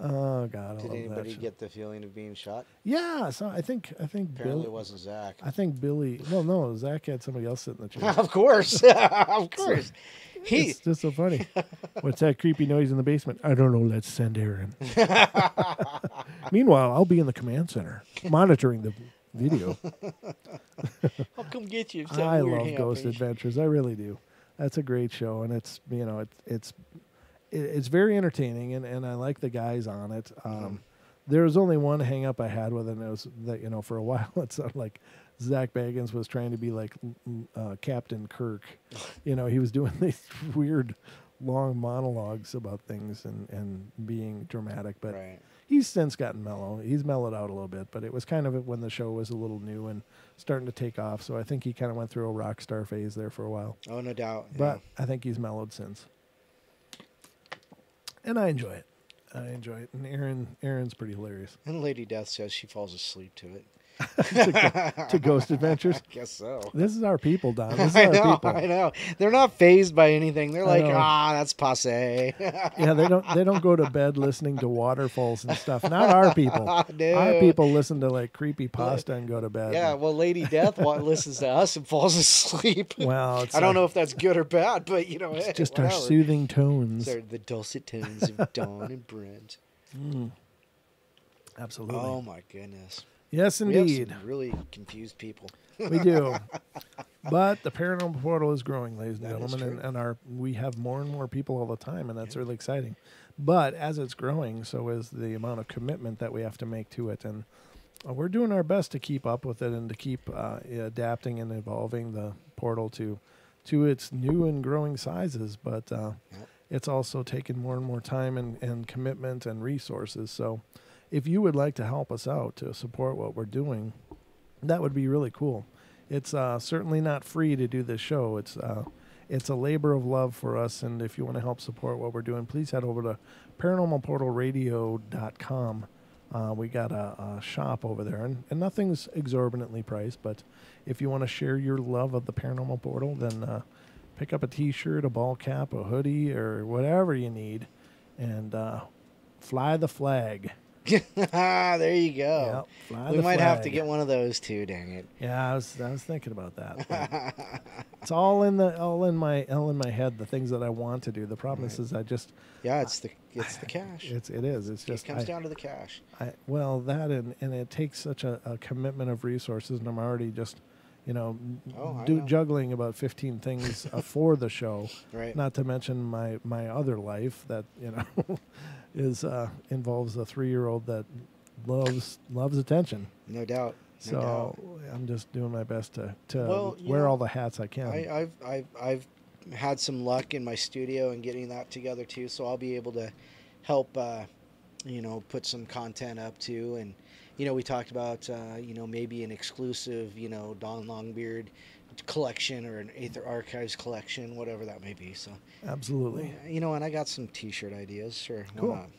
Oh, God, I love that. Did anybody get the feeling of being shot? Yeah, so I think Apparently Billy, it wasn't Zach. I think Billy, well, no, Zach had somebody else sit in the chair. Of course. Of course. It's just so funny. What's that creepy noise in the basement? I don't know. Let's send Aaron. Meanwhile, I'll be in the command center monitoring the video. I'll come get you. I love Ghost Adventures. I really do. That's a great show, and it's it's very entertaining, and I like the guys on it. There was only one hang up I had with it, and it was that for a while it sounded like Zach Bagans was trying to be like Captain Kirk. He was doing these weird long monologues about things and being dramatic, but he's since gotten mellow. He's mellowed out a little bit, but it was kind of when the show was a little new and starting to take off, so I think he kind of went through a rock star phase there for a while. Oh, no doubt. But I think he's mellowed since. And I enjoy it. I enjoy it. And Aaron's pretty hilarious. And Lady Death says she falls asleep to it. To Ghost Adventures. I guess so. This is our people, Don. This is I our know, people. I know. They're not phased by anything. They're like, that's passe. Yeah, they don't go to bed listening to waterfalls and stuff. Not our people. No. Our people listen to like creepy pasta and go to bed. Yeah, well, Lady Death listens to us and falls asleep. Well, I don't know if that's good or bad, but it's just whatever. our soothing tones. They're the dulcet tones of Dawn and Brent. Absolutely. Oh my goodness. Yes, We have indeed. some really confused people. We do. But the Paranormal Portal is growing, ladies and That is gentlemen, true. and we have more and more people all the time, and that's really exciting. But as it's growing, so is the amount of commitment that we have to make to it, and we're doing our best to keep up with it and to keep adapting and evolving the portal to its new and growing sizes. But it's also taken more and more time and commitment and resources. So if you would like to help us out to support what we're doing, that would be really cool. It's certainly not free to do this show. It's a labor of love for us, and if you want to help support what we're doing, please head over to paranormalportalradio.com. We got a shop over there, and nothing's exorbitantly priced, but if you want to share your love of the Paranormal Portal, then pick up a T-shirt, a ball cap, a hoodie, or whatever you need, and fly the flag. There you go. Yep, fly We the might have to flag. get one of those too. Dang it! Yeah, I was thinking about that. but it's all in my head. The things that I want to do. The problem is I just it's the cash. it is. It's just It comes down to the cash. That and it takes such a commitment of resources, and I'm already just I know. Juggling about 15 things for the show. Right. Not to mention my other life that is involves a 3-year-old that loves attention. No doubt. So I'm just doing my best to wear all the hats I can. I've had some luck in my studio and getting that together too, so I'll be able to help put some content up too. And we talked about maybe an exclusive Don Longbeard collection or an Aether Archives collection, whatever that may be. So absolutely. And I got some T-shirt ideas. Sure. Cool. Why not?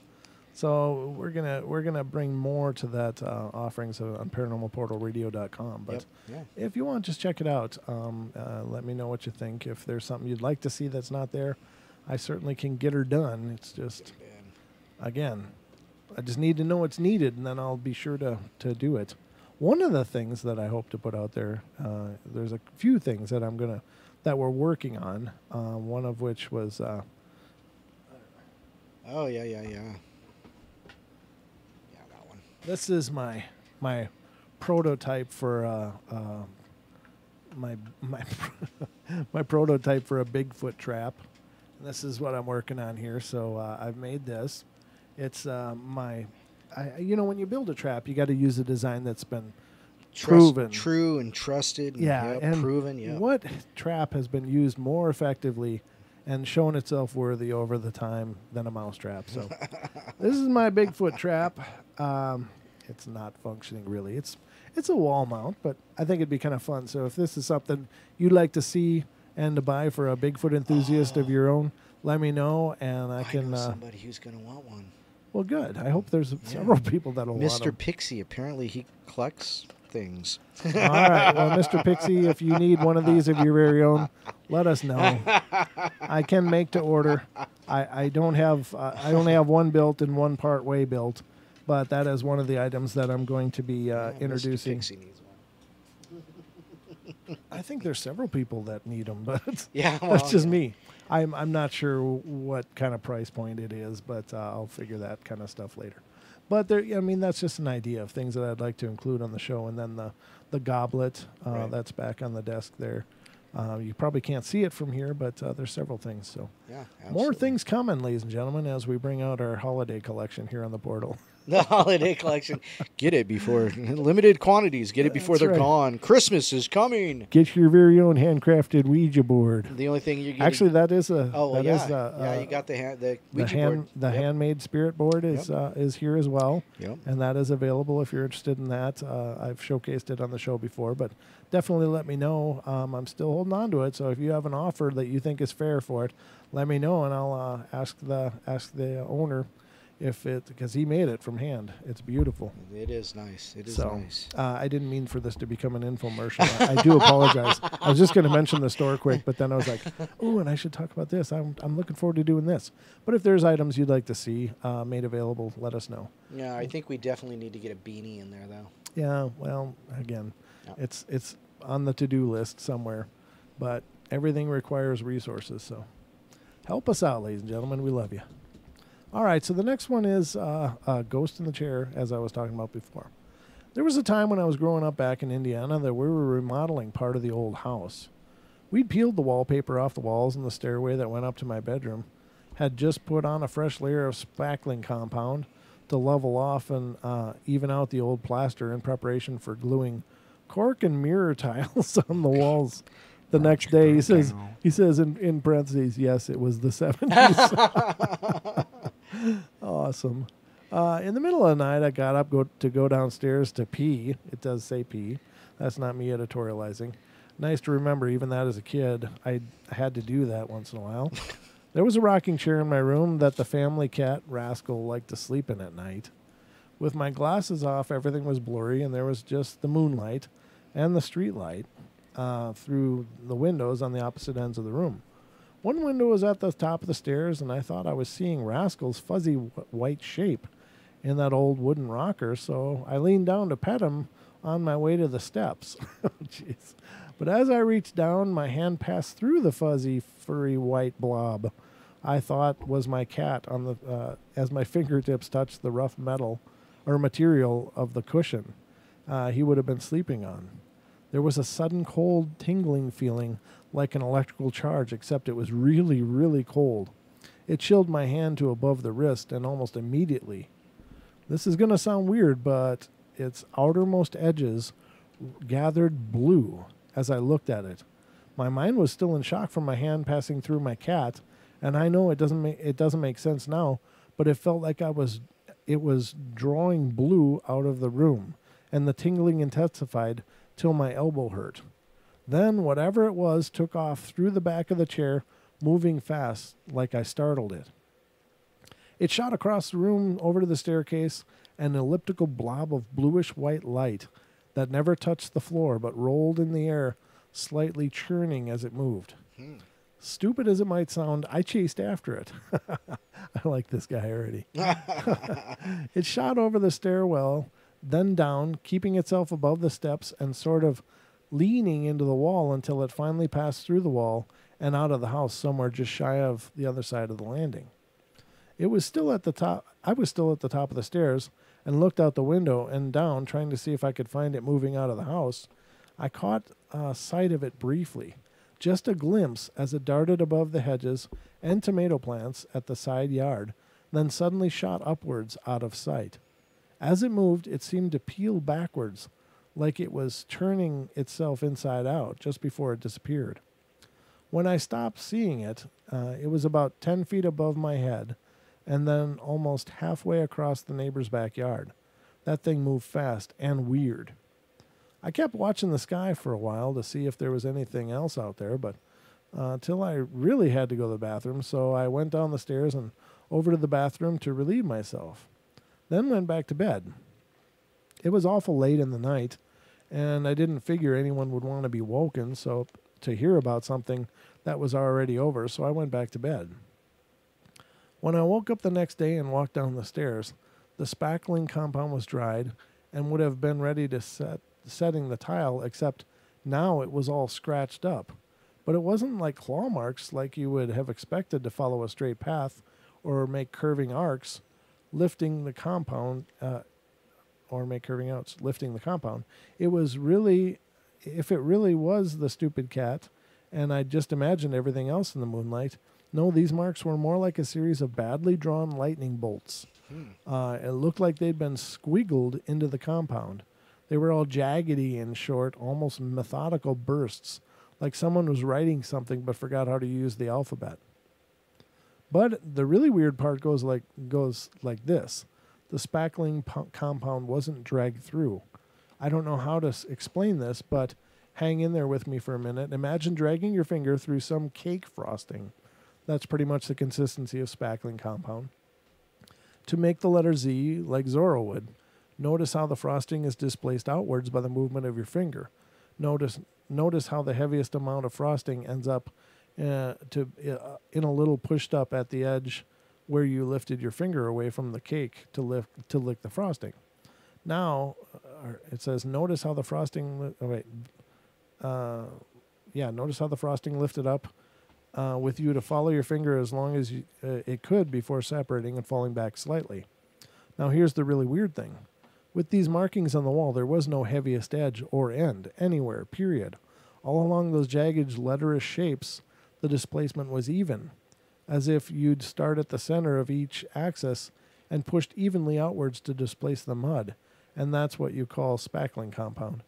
So we're gonna bring more to that offerings on paranormalportalradio.com. But if you want, just check it out. Let me know what you think. If there's something you'd like to see that's not there, I certainly can get her done. It's just again, I just need to know what's needed, and then I'll be sure to do it. One of the things that I hope to put out there, there's a few things that that we're working on. One of which was. This is my prototype for my my prototype for a Bigfoot trap. And this is what I'm working on here. So I've made this. It's when you build a trap, you got to use a design that's been proven, true and trusted. And proven. Yeah. What trap has been used more effectively and shown itself worthy over the time than a mouse trap? So this is my Bigfoot trap. It's not functioning really. It's a wall mount, but I think it'd be kind of fun. So if this is something you'd like to see and to buy for a Bigfoot enthusiast of your own, let me know, and I can. Know somebody who's going to want one. Well, good. I hope there's several people that'll want them. Mr. Pixie, apparently he collects things. All right. Well, Mr. Pixie, if you need one of these of your very own, let us know. I can make to order. I don't have. I only have one built and one part way built, but that is one of the items that I'm going to be introducing. Mr. Pixie needs one. I think there's several people that need them, but well, that's just me. I'm not sure what kind of price point it is, but I'll figure that kind of stuff later. But that's just an idea of things that I'd like to include on the show. And then the goblet that's back on the desk there. You probably can't see it from here, but there's several things. So yeah, more things coming, ladies and gentlemen, as we bring out our holiday collection here on the portal. The holiday collection. Get it before limited quantities. Get it before That's they're right. gone. Christmas is coming. Get your very own handcrafted Ouija board. The only thing you're getting. Actually, that is a. Oh well, that yeah, is yeah. You got the Ouija board. The Yep. handmade spirit board is here as well. Yep. And that is available if you're interested in that. I've showcased it on the show before, but definitely let me know. I'm still holding on to it, so if you have an offer that you think is fair for it, let me know, and I'll ask the owner if it, because he made it from hand. It's beautiful. It is nice. It is So, nice. I didn't mean for this to become an infomercial. I do apologize. I was just going to mention the store quick, but then I was like, oh, and I should talk about this. I'm looking forward to doing this. But if there's items you'd like to see made available, let us know. Yeah, I think we definitely need to get a beanie in there, though. Yeah, well, again, Yep. it's on the to-do list somewhere, but everything requires resources, so help us out, ladies and gentlemen. We love you. All right, so the next one is Ghost in the Chair, as I was talking about before. There was a time when I was growing up back in Indiana that we were remodeling part of the old house. We'd peeled the wallpaper off the walls and the stairway that went up to my bedroom, had just put on a fresh layer of spackling compound to level off and even out the old plaster in preparation for gluing cork and mirror tiles on the walls. The next day, he says in parentheses, yes, it was the 70s. Awesome. In the middle of the night, I got up to go downstairs to pee. It does say pee. That's not me editorializing. Nice to remember, even that as a kid, I had to do that once in a while. There was a rocking chair in my room that the family cat, Rascal, liked to sleep in at night. With my glasses off, everything was blurry, and there was just the moonlight and the street light through the windows on the opposite ends of the room. One window was at the top of the stairs, and I thought I was seeing Rascal's fuzzy white shape in that old wooden rocker, so I leaned down to pet him on my way to the steps. Jeez. But as I reached down, my hand passed through the fuzzy, furry white blob I thought was my cat on the as my fingertips touched the rough metal or material of the cushion he would have been sleeping on. There was a sudden cold, tingling feeling like an electrical charge, except it was really, really cold. It chilled my hand to above the wrist, and almost immediately. This is going to sound weird, but its outermost edges gathered blue as I looked at it. My mind was still in shock from my hand passing through my cat, and I know it doesn't make sense now, but it felt like it was drawing blue out of the room, and the tingling intensified till my elbow hurt. Then, whatever it was took off through the back of the chair, moving fast, like I startled it. It shot across the room over to the staircase, an elliptical blob of bluish-white light that never touched the floor but rolled in the air, slightly churning as it moved. Stupid as it might sound, I chased after it. I like this guy already. It shot over the stairwell, then down, keeping itself above the steps and sort of leaning into the wall until it finally passed through the wall and out of the house somewhere just shy of the other side of the landing. It was still at the top. I was still at the top of the stairs and looked out the window and down, trying to see if I could find it moving out of the house. I caught sight of it briefly, just a glimpse as it darted above the hedges and tomato plants at the side yard, then suddenly shot upwards out of sight. As it moved, it seemed to peel backwards, like it was turning itself inside out just before it disappeared. When I stopped seeing it, it was about 10 feet above my head, and then almost halfway across the neighbor's backyard. That thing moved fast and weird. I kept watching the sky for a while to see if there was anything else out there, but till I really had to go to the bathroom, so I went down the stairs and over to the bathroom to relieve myself. Then went back to bed. It was awful late in the night, and I didn't figure anyone would want to be woken to hear about something that was already over, so I went back to bed. When I woke up the next day and walked down the stairs, the spackling compound was dried and would have been ready to setting the tile, except now it was all scratched up. But it wasn't like claw marks like you would have expected to follow a straight path or make curving arcs, lifting the compound, lifting the compound. It was really, if it really was the stupid cat, and I just imagined everything else in the moonlight, No, these marks were more like a series of badly drawn lightning bolts. It looked like they'd been squiggled into the compound. They were all jaggedy and short, almost methodical bursts, like someone was writing something but forgot how to use the alphabet. But the really weird part goes like this. The spackling compound wasn't dragged through. I don't know how to explain this, but hang in there with me for a minute. Imagine dragging your finger through some cake frosting. That's pretty much the consistency of spackling compound. To make the letter Z like Zorro would, notice how the frosting is displaced outwards by the movement of your finger. Notice how the heaviest amount of frosting ends up in a little pushed up at the edge where you lifted your finger away from the cake to lick the frosting. Now, it says, notice how the frosting... notice how the frosting lifted up with you to follow your finger as long as it could before separating and falling back slightly. Now, here's the really weird thing. With these markings on the wall, there was no heaviest edge or end anywhere, period. All along those jagged, letterish shapes, the displacement was even, as if you'd start at the center of each axis and pushed evenly outwards to displace the mud, and that's what you call spackling compound.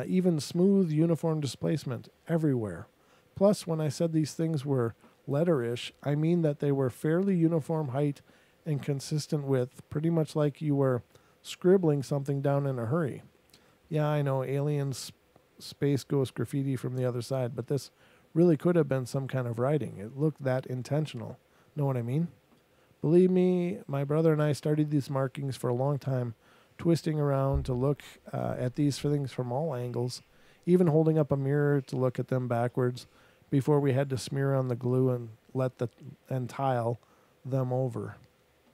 Even smooth, uniform displacement everywhere. Plus, when I said these things were letterish, I mean that they were fairly uniform height and consistent width, pretty much like you were scribbling something down in a hurry. Yeah, I know, aliens, space ghost graffiti from the other side, but this really could have been some kind of writing. It looked that intentional. Know what I mean? Believe me, my brother and I studied these markings for a long time, twisting around to look at these things from all angles, even holding up a mirror to look at them backwards before we had to smear on the glue and tile them over.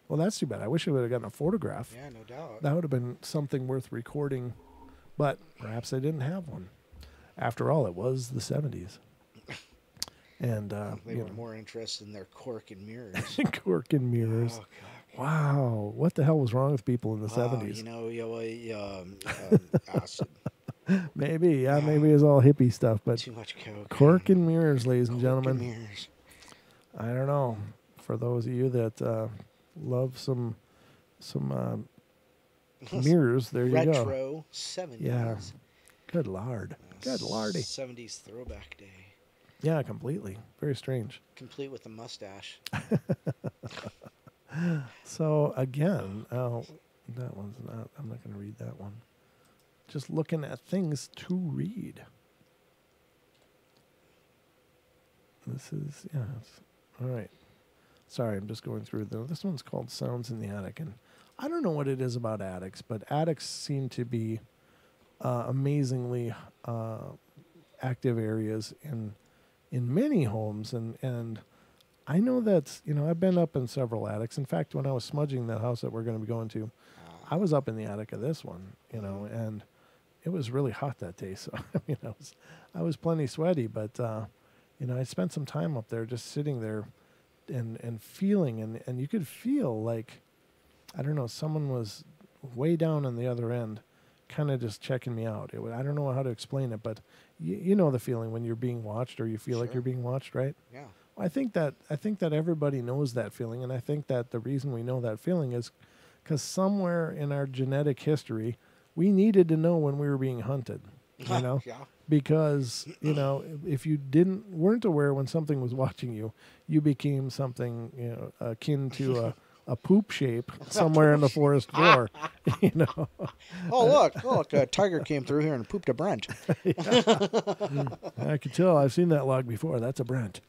Well, that's too bad. I wish I would have gotten a photograph. Yeah, no doubt. That would have been something worth recording, but perhaps I didn't have one. After all, it was the 70s. And they were more interested in their cork and mirrors. Cork and mirrors. Oh, God. Wow. What the hell was wrong with people in the 70s? Acid. Maybe. Yeah, maybe it was all hippie stuff. But too much coke. Cork and mirrors, ladies and Cork gentlemen. and mirrors. I don't know. For those of you that love some mirrors, there you go. Retro 70s. Yeah. Good lord. Good lordy. 70s throwback day. Yeah, completely. Very strange. Complete with a mustache. So, again, that one's not, I'm not going to read that one. Just looking at things to read. This is, all right. Sorry, I'm just going through them. This one's called Sounds in the Attic. And I don't know what it is about attics, but attics seem to be amazingly active areas in many homes. And I know that, I've been up in several attics. In fact, when I was smudging that house that we're going to be going to, I was up in the attic of this one, and it was really hot that day. So, I was plenty sweaty, but, I spent some time up there just sitting there and feeling, and you could feel like, I don't know, someone was way down on the other end, kind of just checking me out. I don't know how to explain it, but you know the feeling when you're being watched, or you feel like you're being watched, right? Yeah. I think that everybody knows that feeling, and I think that the reason we know that feeling is because somewhere in our genetic history, we needed to know when we were being hunted. Yeah. Because if you weren't aware when something was watching you, you became something akin to a poop shape somewhere in the forest floor. Oh look! A tiger came through here and pooped a Brent. I could tell. I've seen that log before. That's a Brent.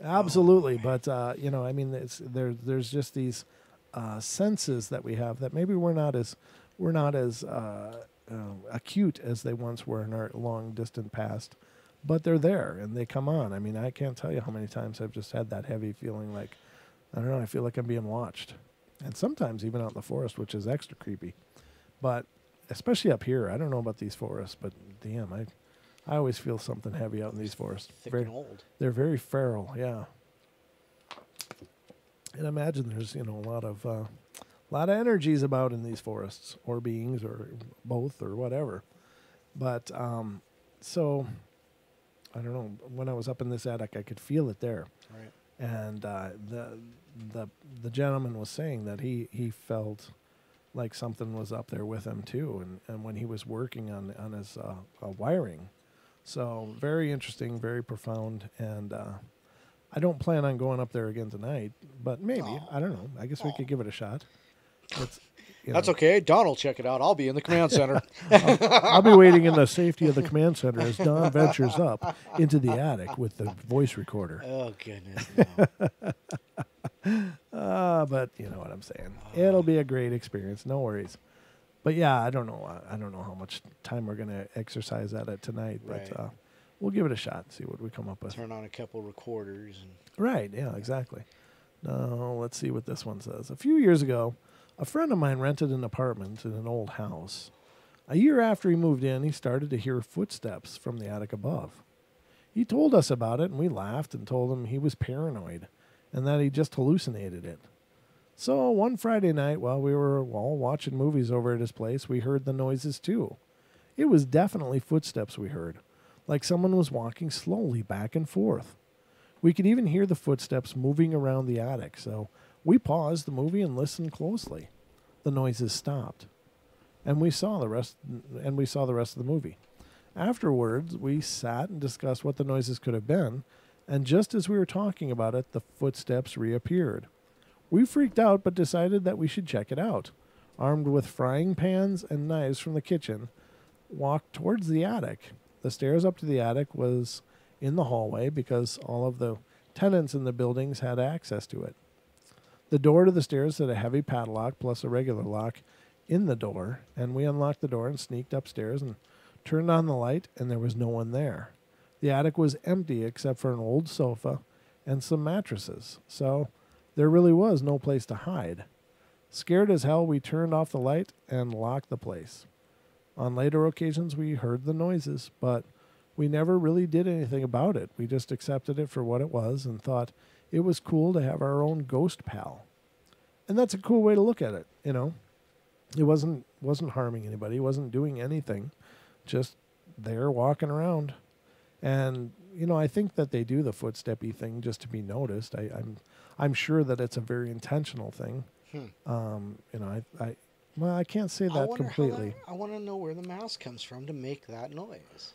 Absolutely, but there's just these senses that we have that maybe we're not as acute as they once were in our long distant past, but they're there and they come on. I can't tell you how many times I've just had that heavy feeling like, I don't know, I feel like I'm being watched, and sometimes even out in the forest, which is extra creepy. But especially up here, I don't know about these forests, but damn, I always feel something heavy out in these forests. Thick and old. They're very feral, yeah. And I imagine there's a lot of energies about in these forests, or beings, or both, or whatever. But so I don't know. When I was up in this attic, I could feel it there. Right. And the gentleman was saying that he felt like something was up there with him too, and when he was working on his wiring. So very interesting, very profound, and I don't plan on going up there again tonight, but maybe. Aw. I don't know. I guess we could give it a shot. It's, That's okay. Don will check it out. I'll be in the command center. I'll be waiting in the safety of the command center as Don ventures up into the attic with the voice recorder. Oh, goodness. No. But you know what I'm saying. It'll be a great experience. No worries. But yeah, I don't know. I don't know how much time we're going to exercise at it tonight, but Right. we'll give it a shot and see what we come up with. Turn on a couple recorders. And Right. Yeah, exactly. Now, let's see what this one says. A few years ago, a friend of mine rented an apartment in an old house. A year after he moved in, he started to hear footsteps from the attic above. He told us about it, and we laughed and told him he was paranoid and that he just hallucinated it. So one Friday night, while we were all watching movies over at his place, we heard the noises too. It was definitely footsteps we heard, like someone was walking slowly back and forth. We could even hear the footsteps moving around the attic, so we paused the movie and listened closely. The noises stopped, and we saw the rest of the movie. Afterwards, we sat and discussed what the noises could have been, and just as we were talking about it, the footsteps reappeared. We freaked out but decided that we should check it out. Armed with frying pans and knives from the kitchen, walked towards the attic. The stairs up to the attic was in the hallway because all of the tenants in the buildings had access to it. The door to the stairs had a heavy padlock plus a regular lock in the door, and we unlocked the door and sneaked upstairs and turned on the light, and there was no one there. The attic was empty except for an old sofa and some mattresses, so there really was no place to hide. Scared as hell, we turned off the light and locked the place. On later occasions, we heard the noises, but we never really did anything about it. We just accepted it for what it was and thought it was cool to have our own ghost pal. And that's a cool way to look at it, you know. It wasn't harming anybody, wasn't doing anything, just there walking around. And, you know, I think that they do the footsteppy thing just to be noticed. I'm sure that it's a very intentional thing. You know, I can't say that completely. I want to know where the mouse comes from to make that noise.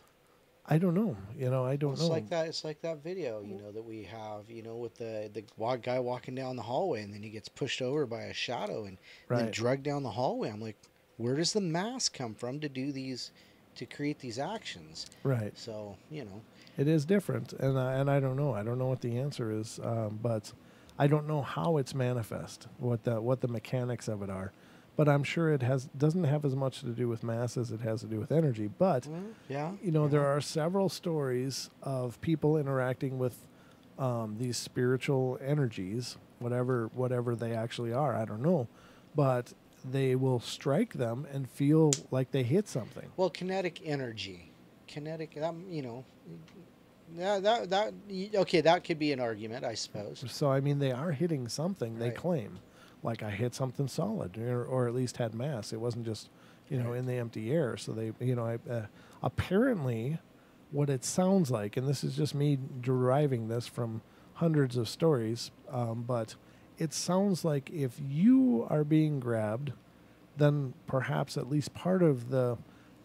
I don't know. You know, I don't know. It's like that video, you know, that we have, you know, with the guy walking down the hallway and then he gets pushed over by a shadow and then dragged down the hallway. I'm like, where does the mask come from to do these, to create these actions? Right. So, you know, it is different, and I don't know. I don't know what the answer is, but I don't know how it's manifest, what the mechanics of it are. But I'm sure it doesn't have as much to do with mass as it has to do with energy. But you know, there are several stories of people interacting with these spiritual energies, whatever they actually are. I don't know, but they will strike them and feel like they hit something. Well, kinetic energy, you know, that okay, that could be an argument, I suppose. So I mean, they are hitting something. They Right. claim. Like I hit something solid, or at least had mass. It wasn't just, you know, in the empty air. So they, you know, apparently, what it sounds like, and this is just me deriving this from hundreds of stories, but it sounds like if you are being grabbed, then perhaps at least part of the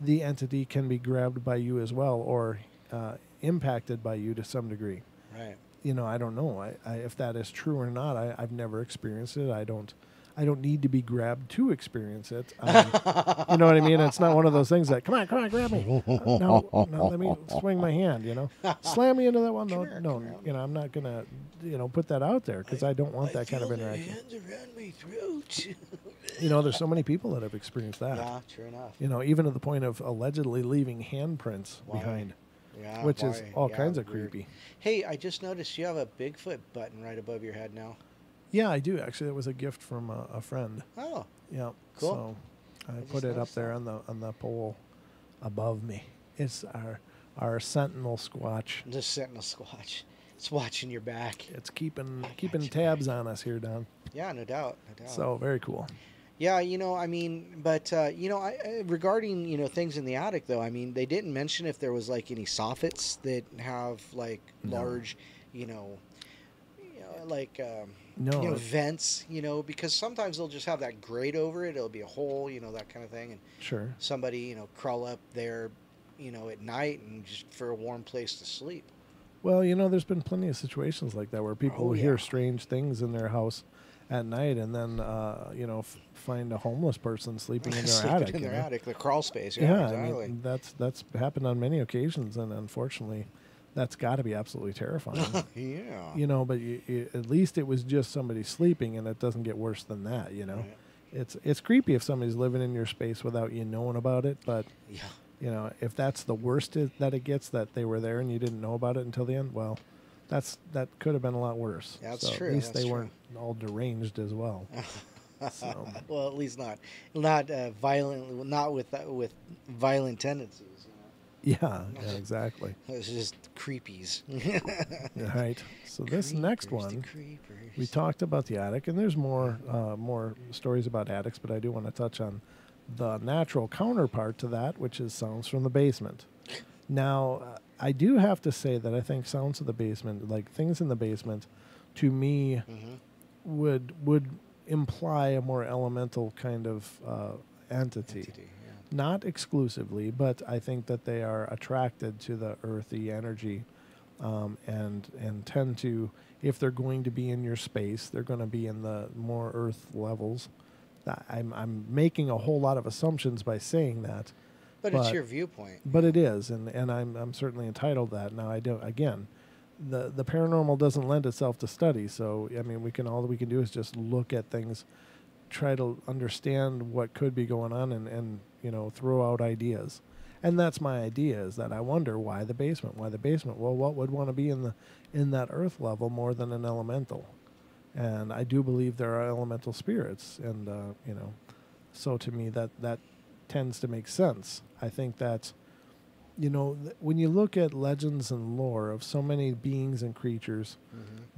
entity can be grabbed by you as well, or impacted by you to some degree. Right. You know, I don't know if that is true or not. I've never experienced it. I don't need to be grabbed to experience it. You know what I mean? It's not one of those things that, come on, grab me. No, let me swing my hand, you know. Slam me into that one. No, you know, I'm not going to, you know, put that out there because I don't want that kind of interaction. Hands around my throat. You know, there's so many people that have experienced that. Yeah, true enough. You know, even to the point of allegedly leaving handprints behind. Yeah, which is all kinds of weird. creepy. Hey, I just noticed you have a Bigfoot button right above your head now. Yeah, I do actually. It was a gift from a friend. Oh, Yeah, cool. So I put it up there on the pole above me. It's our sentinel squatch. The Sentinel Squatch. It's watching your back. It's keeping tabs on us here, Don. Yeah, no doubt. So very cool. Yeah, you know, I mean, but you know, regarding, you know, things in the attic though, I mean, they didn't mention if there was like any soffits that have like large, you know, No, vents, because sometimes they'll just have that grate over it. It'll be a hole, that kind of thing. And sure. somebody, crawl up there, at night and just for a warm place to sleep. Well, there's been plenty of situations like that where people will hear strange things in their house at night, and then find a homeless person sleeping in their attic. In their attic, the crawl space. Yeah, exactly. I mean, that's happened on many occasions, and unfortunately, that's got to be absolutely terrifying. Yeah. But at least it was just somebody sleeping, and it doesn't get worse than that. Right. It's creepy if somebody's living in your space without you knowing about it, but Yeah. If that's the worst that it gets, that they were there and you didn't know about it until the end, well, that could have been a lot worse. That's so true. At least that's they true. weren't all deranged as well. So. Well, at least not violent, not with violent tendencies. Yeah, exactly. It's just creepies. Right. So this next one, we talked about the attic, and there's more stories about attics, but I do want to touch on the natural counterpart to that, which is sounds from the basement. Now, I do have to say that I think sounds of the basement, like things in the basement, to me, would imply a more elemental kind of entity. Not exclusively, but I think that they are attracted to the earthy energy, and tend to, if they're going to be in your space, they're going to be in the more earth levels. I'm making a whole lot of assumptions by saying that, but it's your viewpoint. But it is, and I'm certainly entitled to that. Now I don't. Again, the paranormal doesn't lend itself to study, so I mean, all we can do is just look at things, try to understand what could be going on, and throw out ideas. And that's my idea, is that I wonder why the basement. Why the basement? Well, what would want to be in that earth level more than an elemental? And I do believe there are elemental spirits, and so to me that tends to make sense. I think that when you look at legends and lore of so many beings and creatures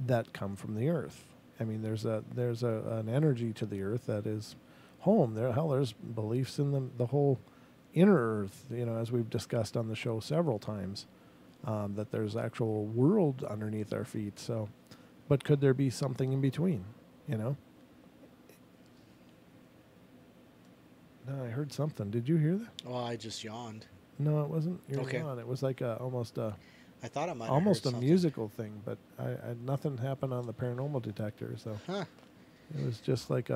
that come from the earth, I mean, there's an energy to the earth that is home. There's beliefs in the whole inner earth, as we've discussed on the show several times, that there's actual world underneath our feet. So. But could there be something in between, No, I heard something. Did you hear that? Well, I just yawned. No, it wasn't your yawn. It was like almost a I thought it might almost have a heard musical thing, but nothing happened on the paranormal detector, so it was just like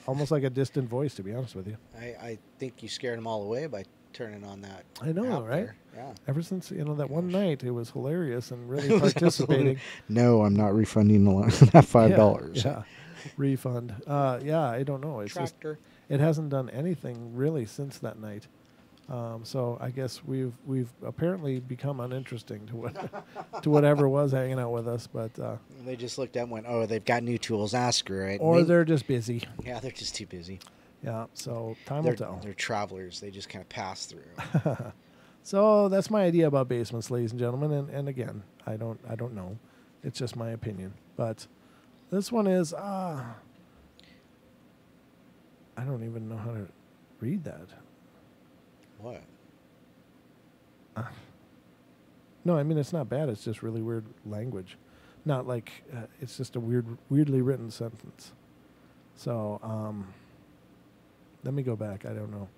almost like a distant voice, to be honest with you. I think you scared them all away by turning on that. I know, right? There. Yeah. Ever since that one night, it was hilarious and really participating. No, I'm not refunding that $5. Yeah, refund. I don't know. It's Tractor. It hasn't done anything really since that night. So I guess we've apparently become uninteresting to whatever was hanging out with us. But they just looked at and went, "Oh, they've got new tools. Ask her." Right? Or they're just busy. Yeah, they're just too busy. Yeah, so time will tell. They're travelers. They just kind of pass through. So that's my idea about basements, ladies and gentlemen. And again, I don't know. It's just my opinion. But this one is I don't even know how to read that. What? No, I mean, it's not bad. It's just really weird language. Not like it's just a weirdly written sentence. So let me go back. I don't know.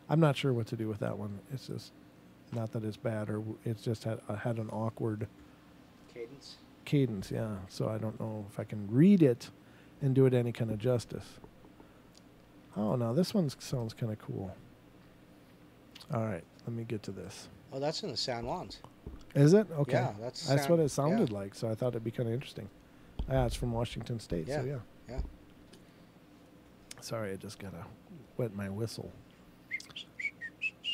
I'm not sure what to do with that one. It's just not that it's bad, or it's just had an awkward cadence. Yeah. So I don't know if I can read it and do it any kind of justice. Oh no, this one sounds kind of cool. All right, let me get to this. Oh, that's in the San Juans. Is it? Okay. Yeah, that's what it sounded like, so I thought it'd be kind of interesting. Yeah, it's from Washington State, so yeah. Yeah. Sorry, I just got to wet my whistle.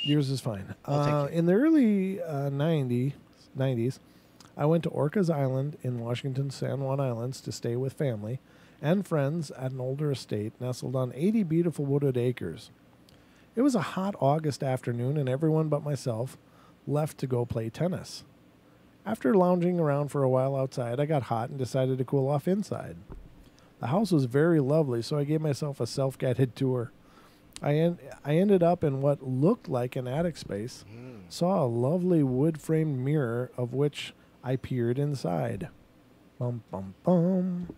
Yours is fine. Thank you. In the early 90s, I went to Orcas Island in Washington's San Juan Islands to stay with family and friends at an older estate nestled on 80 beautiful wooded acres. It was a hot August afternoon, and everyone but myself left to go play tennis. After lounging around for a while outside, I got hot and decided to cool off inside. The house was very lovely, so I gave myself a self-guided tour. I ended up in what looked like an attic space, saw a lovely wood-framed mirror of which I peered inside. Bum, bum, bum.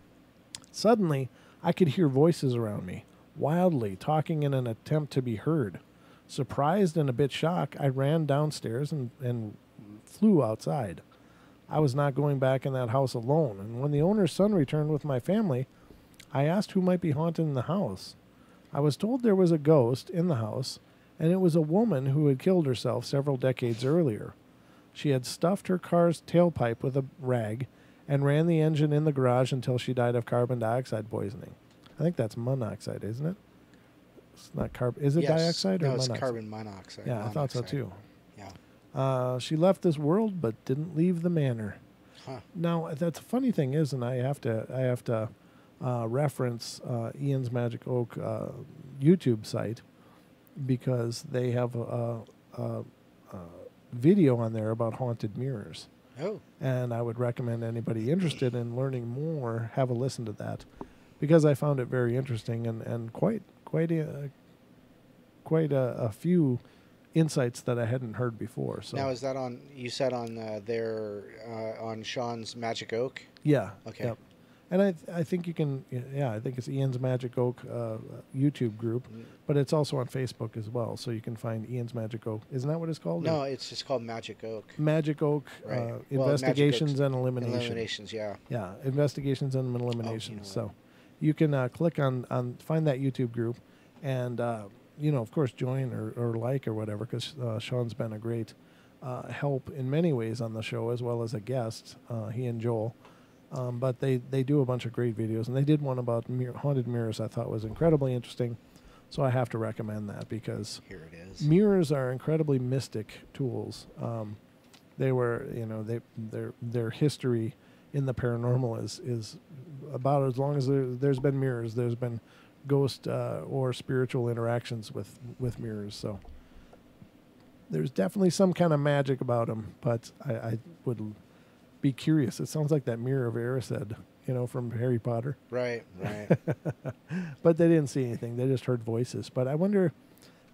Suddenly, I could hear voices around me, wildly talking in an attempt to be heard. Surprised and a bit shocked, I ran downstairs and flew outside. I was not going back in that house alone, and when the owner's son returned with my family, I asked who might be haunting the house. I was told there was a ghost in the house, and it was a woman who had killed herself several decades earlier. She had stuffed her car's tailpipe with a rag and ran the engine in the garage until she died of carbon dioxide poisoning. I think that's monoxide, isn't it? It's not carbon. Is it dioxide or no, monoxide? it's carbon monoxide. Yeah, I thought so too. Yeah. She left this world but didn't leave the manor. Huh. Now, that's a funny thing is, and I have to reference Ian's Magic Oak YouTube site because they have a video on there about haunted mirrors. Oh. And I would recommend anybody interested in learning more have a listen to that because I found it very interesting and quite a few insights that I hadn't heard before. So now is that on? You said on on Sean's Magic Oak. Yeah. Okay. Yep. And I think you can, I think it's Ian's Magic Oak YouTube group, but it's also on Facebook as well. So you can find Ian's Magic Oak. Isn't that what it's called? No, it's just called Magic Oak. Magic Oak Right. Investigations and Eliminations. Eliminations. Yeah. Yeah, Investigations and Eliminations. You know So you can click on, find that YouTube group and, of course, join or like or whatever, because Sean's been a great help in many ways on the show as well as a guest, he and Joel. But they do a bunch of great videos, and they did one about haunted mirrors I thought was incredibly interesting. So I have to recommend that because here it is. Mirrors are incredibly mystic tools. They were, their history in the paranormal is about as long as there's been mirrors. There's been ghost or spiritual interactions with mirrors. So there's definitely some kind of magic about them. But I would be curious. It sounds like that Mirror of Erised, from Harry Potter. Right. But they didn't see anything. They just heard voices. But I wonder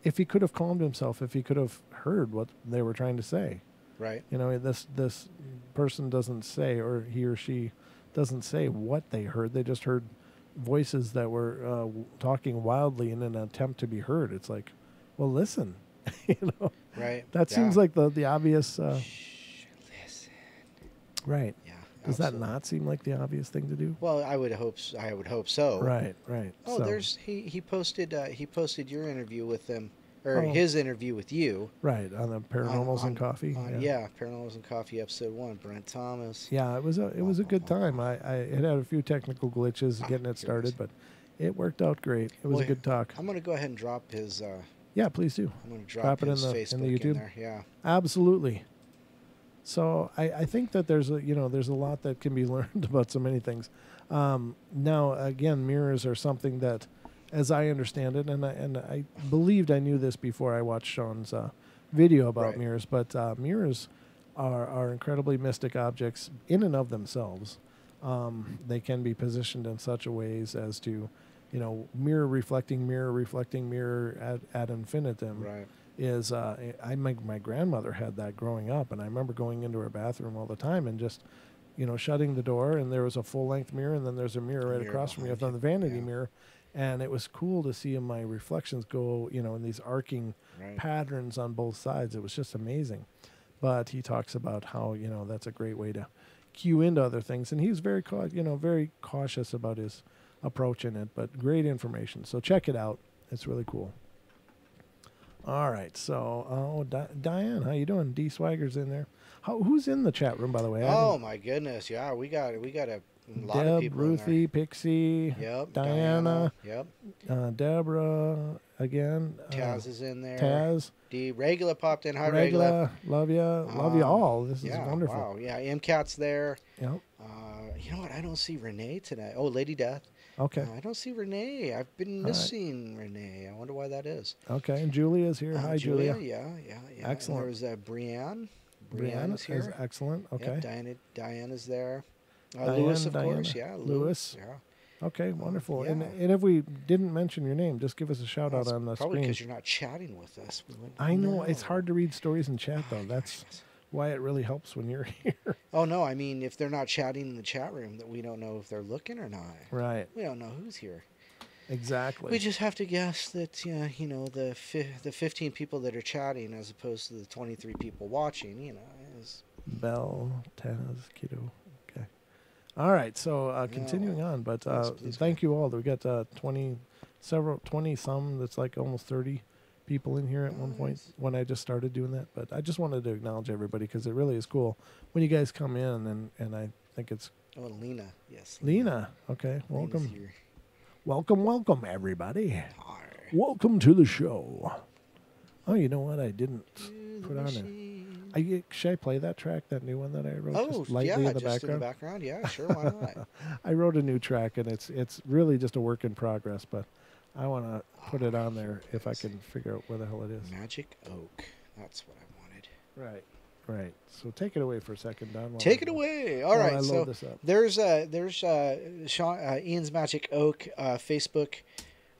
if he could have calmed himself, if he could have heard what they were trying to say. Right. This person doesn't say, or he or she doesn't say what they heard. They just heard voices that were talking wildly in an attempt to be heard. It's like, well, listen. Right. That seems like the obvious... listen. Right. Yeah. Does absolutely. that not seem like the obvious thing to do? Well, I would hope so. Right. Oh, so, he posted your interview with them, or Oh. his interview with you. Right, on the Paranormals and Coffee. Paranormals and Coffee episode 1, Brent Thomas. Yeah, it was a good time. It had a few technical glitches getting it started, but it worked out great. It was a good talk. I'm going to go ahead and drop his. Yeah, please do. I'm going to drop it his in Facebook the YouTube. in there. Yeah. Absolutely. So I think that there's a lot that can be learned about so many things. Now again, mirrors are something that, as I understand it, and I believed I knew this before I watched Sean's video about Right. mirrors, but mirrors are incredibly mystic objects in and of themselves. They can be positioned in such a ways as to, mirror reflecting mirror ad infinitum. Right. Is my grandmother had that growing up, and I remember going into her bathroom all the time and just, shutting the door, and there was a full-length mirror, and then there's a mirror right across from you on the vanity mirror, and it was cool to see my reflections go, in these arcing patterns on both sides. It was just amazing. But he talks about how, that's a great way to cue into other things, and he's very very cautious about his approach in it, but great information. So check it out. It's really cool. All right, so Diane, how you doing? D Swagger's in there. Who's in the chat room, by the way? Oh my goodness, yeah, we got a lot Deb, of people. Ruthie, in Pixie, Yep. Diana, Yep. Deborah again. Taz is in there. Taz, D Regula popped in. Hi, Regula. love you all. This is wonderful. Wow, yeah, MCAT's there. Yep. You know what? I don't see Renee tonight. Oh, Lady Death. Okay. I don't see Renee. I've been missing Renee. I wonder why that is. Okay, and Julia's here. Hi, Julia. Yeah. Excellent. And there was Brianne. Brianna is here. Excellent. Okay. Yep, Diana's there. Diane, Lewis, of Diana. course. Yeah, Lewis. Yeah. Okay, wonderful. yeah. And if we didn't mention your name, just give us a shout out on the Probably screen. because you're not chatting with us. I know it's hard to read stories in chat though. That's why it really helps when you're here. Oh no, I mean if they're not chatting in the chat room, that we don't know if they're looking or not. Right. We don't know who's here. Exactly. We just have to guess that the 15 people that are chatting as opposed to the 23 people watching. Is Bell, tennis, keto. Okay. All right. So continuing on, but please thank you all. We got 20 some. That's like almost 30 people in here at one point when I just started doing that. But I just wanted to acknowledge everybody because it really is cool when you guys come in, and I think it's. Oh, Lena. Yes. Lena. Okay. Welcome. Here. Welcome, everybody. Welcome to the show. Oh, you know what? I didn't put on it. Should I play that track, that new one that I wrote? Oh, just lightly yeah, in the just background? in the background. Yeah, sure. Why not? I wrote a new track, and it's really just a work in progress, but I want to put it on there if I can figure out where the hell it is. Magic Oak. That's what I wanted. Right. So take it away for a second, Don. Take it away. All right. I so load this up. there's Sean, Ian's Magic Oak Facebook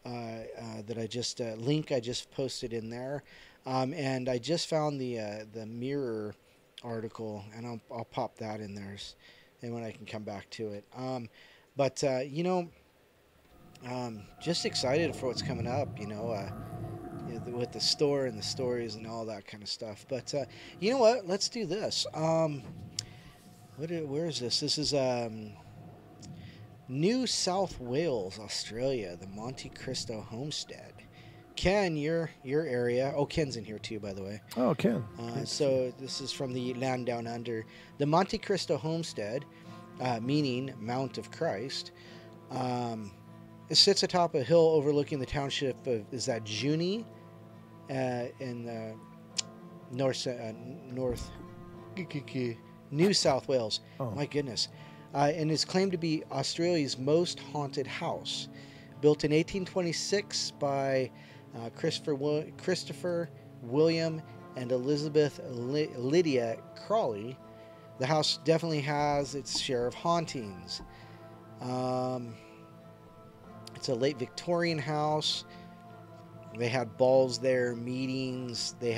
that I just link I just posted in there, and I just found the mirror article, and I'll pop that in there, and when I can come back to it. But just excited for what's coming up. With the store and the stories and all that kind of stuff. But you know what? Let's do this. Where is this? This is New South Wales, Australia, the Monte Cristo homestead. Ken, your area. Oh, Ken's in here too, by the way. Oh, Ken. So this is from the land down under. The Monte Cristo homestead, meaning Mount of Christ. It sits atop a hill overlooking the township of, is that Junee? In north New South Wales. Oh. My goodness. And is claimed to be Australia's most haunted house. Built in 1826 by Christopher William and Elizabeth Lydia Crawley, the house definitely has its share of hauntings. It's a late Victorian house. They had balls there, meetings. They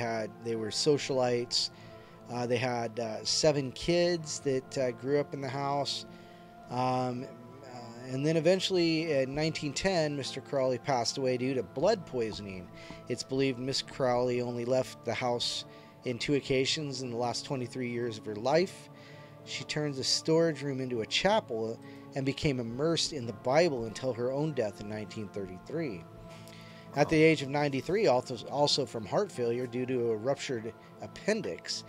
were socialites. They had 7 kids that grew up in the house. And then eventually in 1910, Mr. Crowley passed away due to blood poisoning. It's believed Miss Crowley only left the house in 2 occasions in the last 23 years of her life. She turned the storage room into a chapel and became immersed in the Bible until her own death in 1933. At the age of 93, also from heart failure due to a ruptured appendix,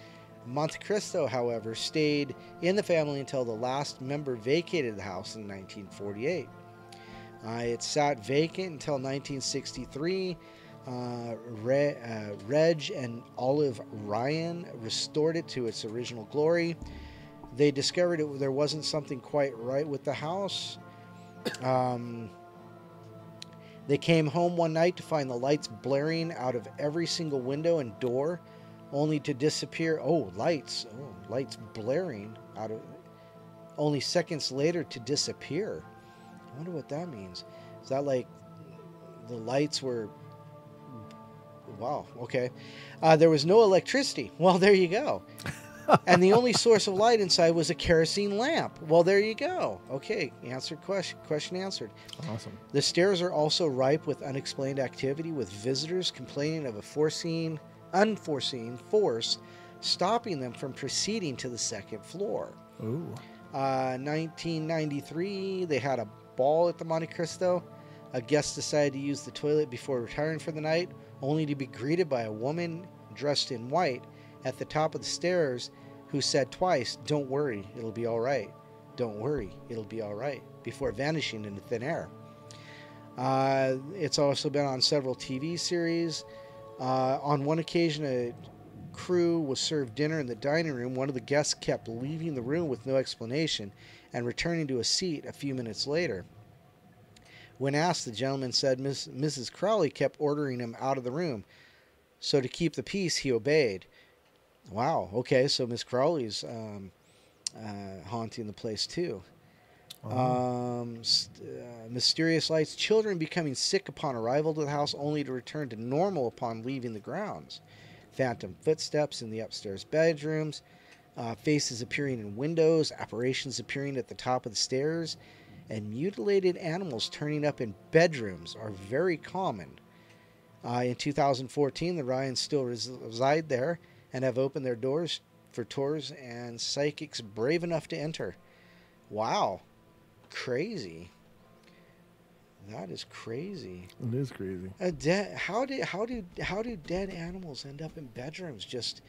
Monte Cristo, however, stayed in the family until the last member vacated the house in 1948. It sat vacant until 1963. Reg and Olive Ryan restored it to its original glory. They discovered there wasn't something quite right with the house. They came home one night to find the lights blaring out of every single window and door, only to disappear. Lights blaring out of, only seconds later to disappear. I wonder what that means. Is that like the lights were... Wow, okay. There was no electricity. Well, there you go. And the only source of light inside was a kerosene lamp. Well, there you go. Okay, question answered. Awesome. The stairs are also ripe with unexplained activity, with visitors complaining of a unforeseen force stopping them from proceeding to the second floor. Ooh. 1993, they had a ball at the Monte Cristo. A guest decided to use the toilet before retiring for the night, only to be greeted by a woman dressed in white at the top of the stairs who said twice, "Don't worry, it'll be all right. Don't worry, it'll be all right," before vanishing into thin air. It's also been on several TV series. On one occasion, a crew was served dinner in the dining room. One of the guests kept leaving the room with no explanation and returning to a seat a few minutes later. When asked, the gentleman said Mrs. Crowley kept ordering him out of the room, so to keep the peace, he obeyed. Wow, okay, so Miss Crowley's haunting the place too. Mysterious lights, children becoming sick upon arrival to the house only to return to normal upon leaving the grounds. phantom footsteps in the upstairs bedrooms, faces appearing in windows, apparitions appearing at the top of the stairs, and mutilated animals turning up in bedrooms are very common. In 2014, the Ryans still reside there and have opened their doors for tours and psychics brave enough to enter. Wow. Crazy. That is crazy. It is crazy. How do dead animals end up in bedrooms? Just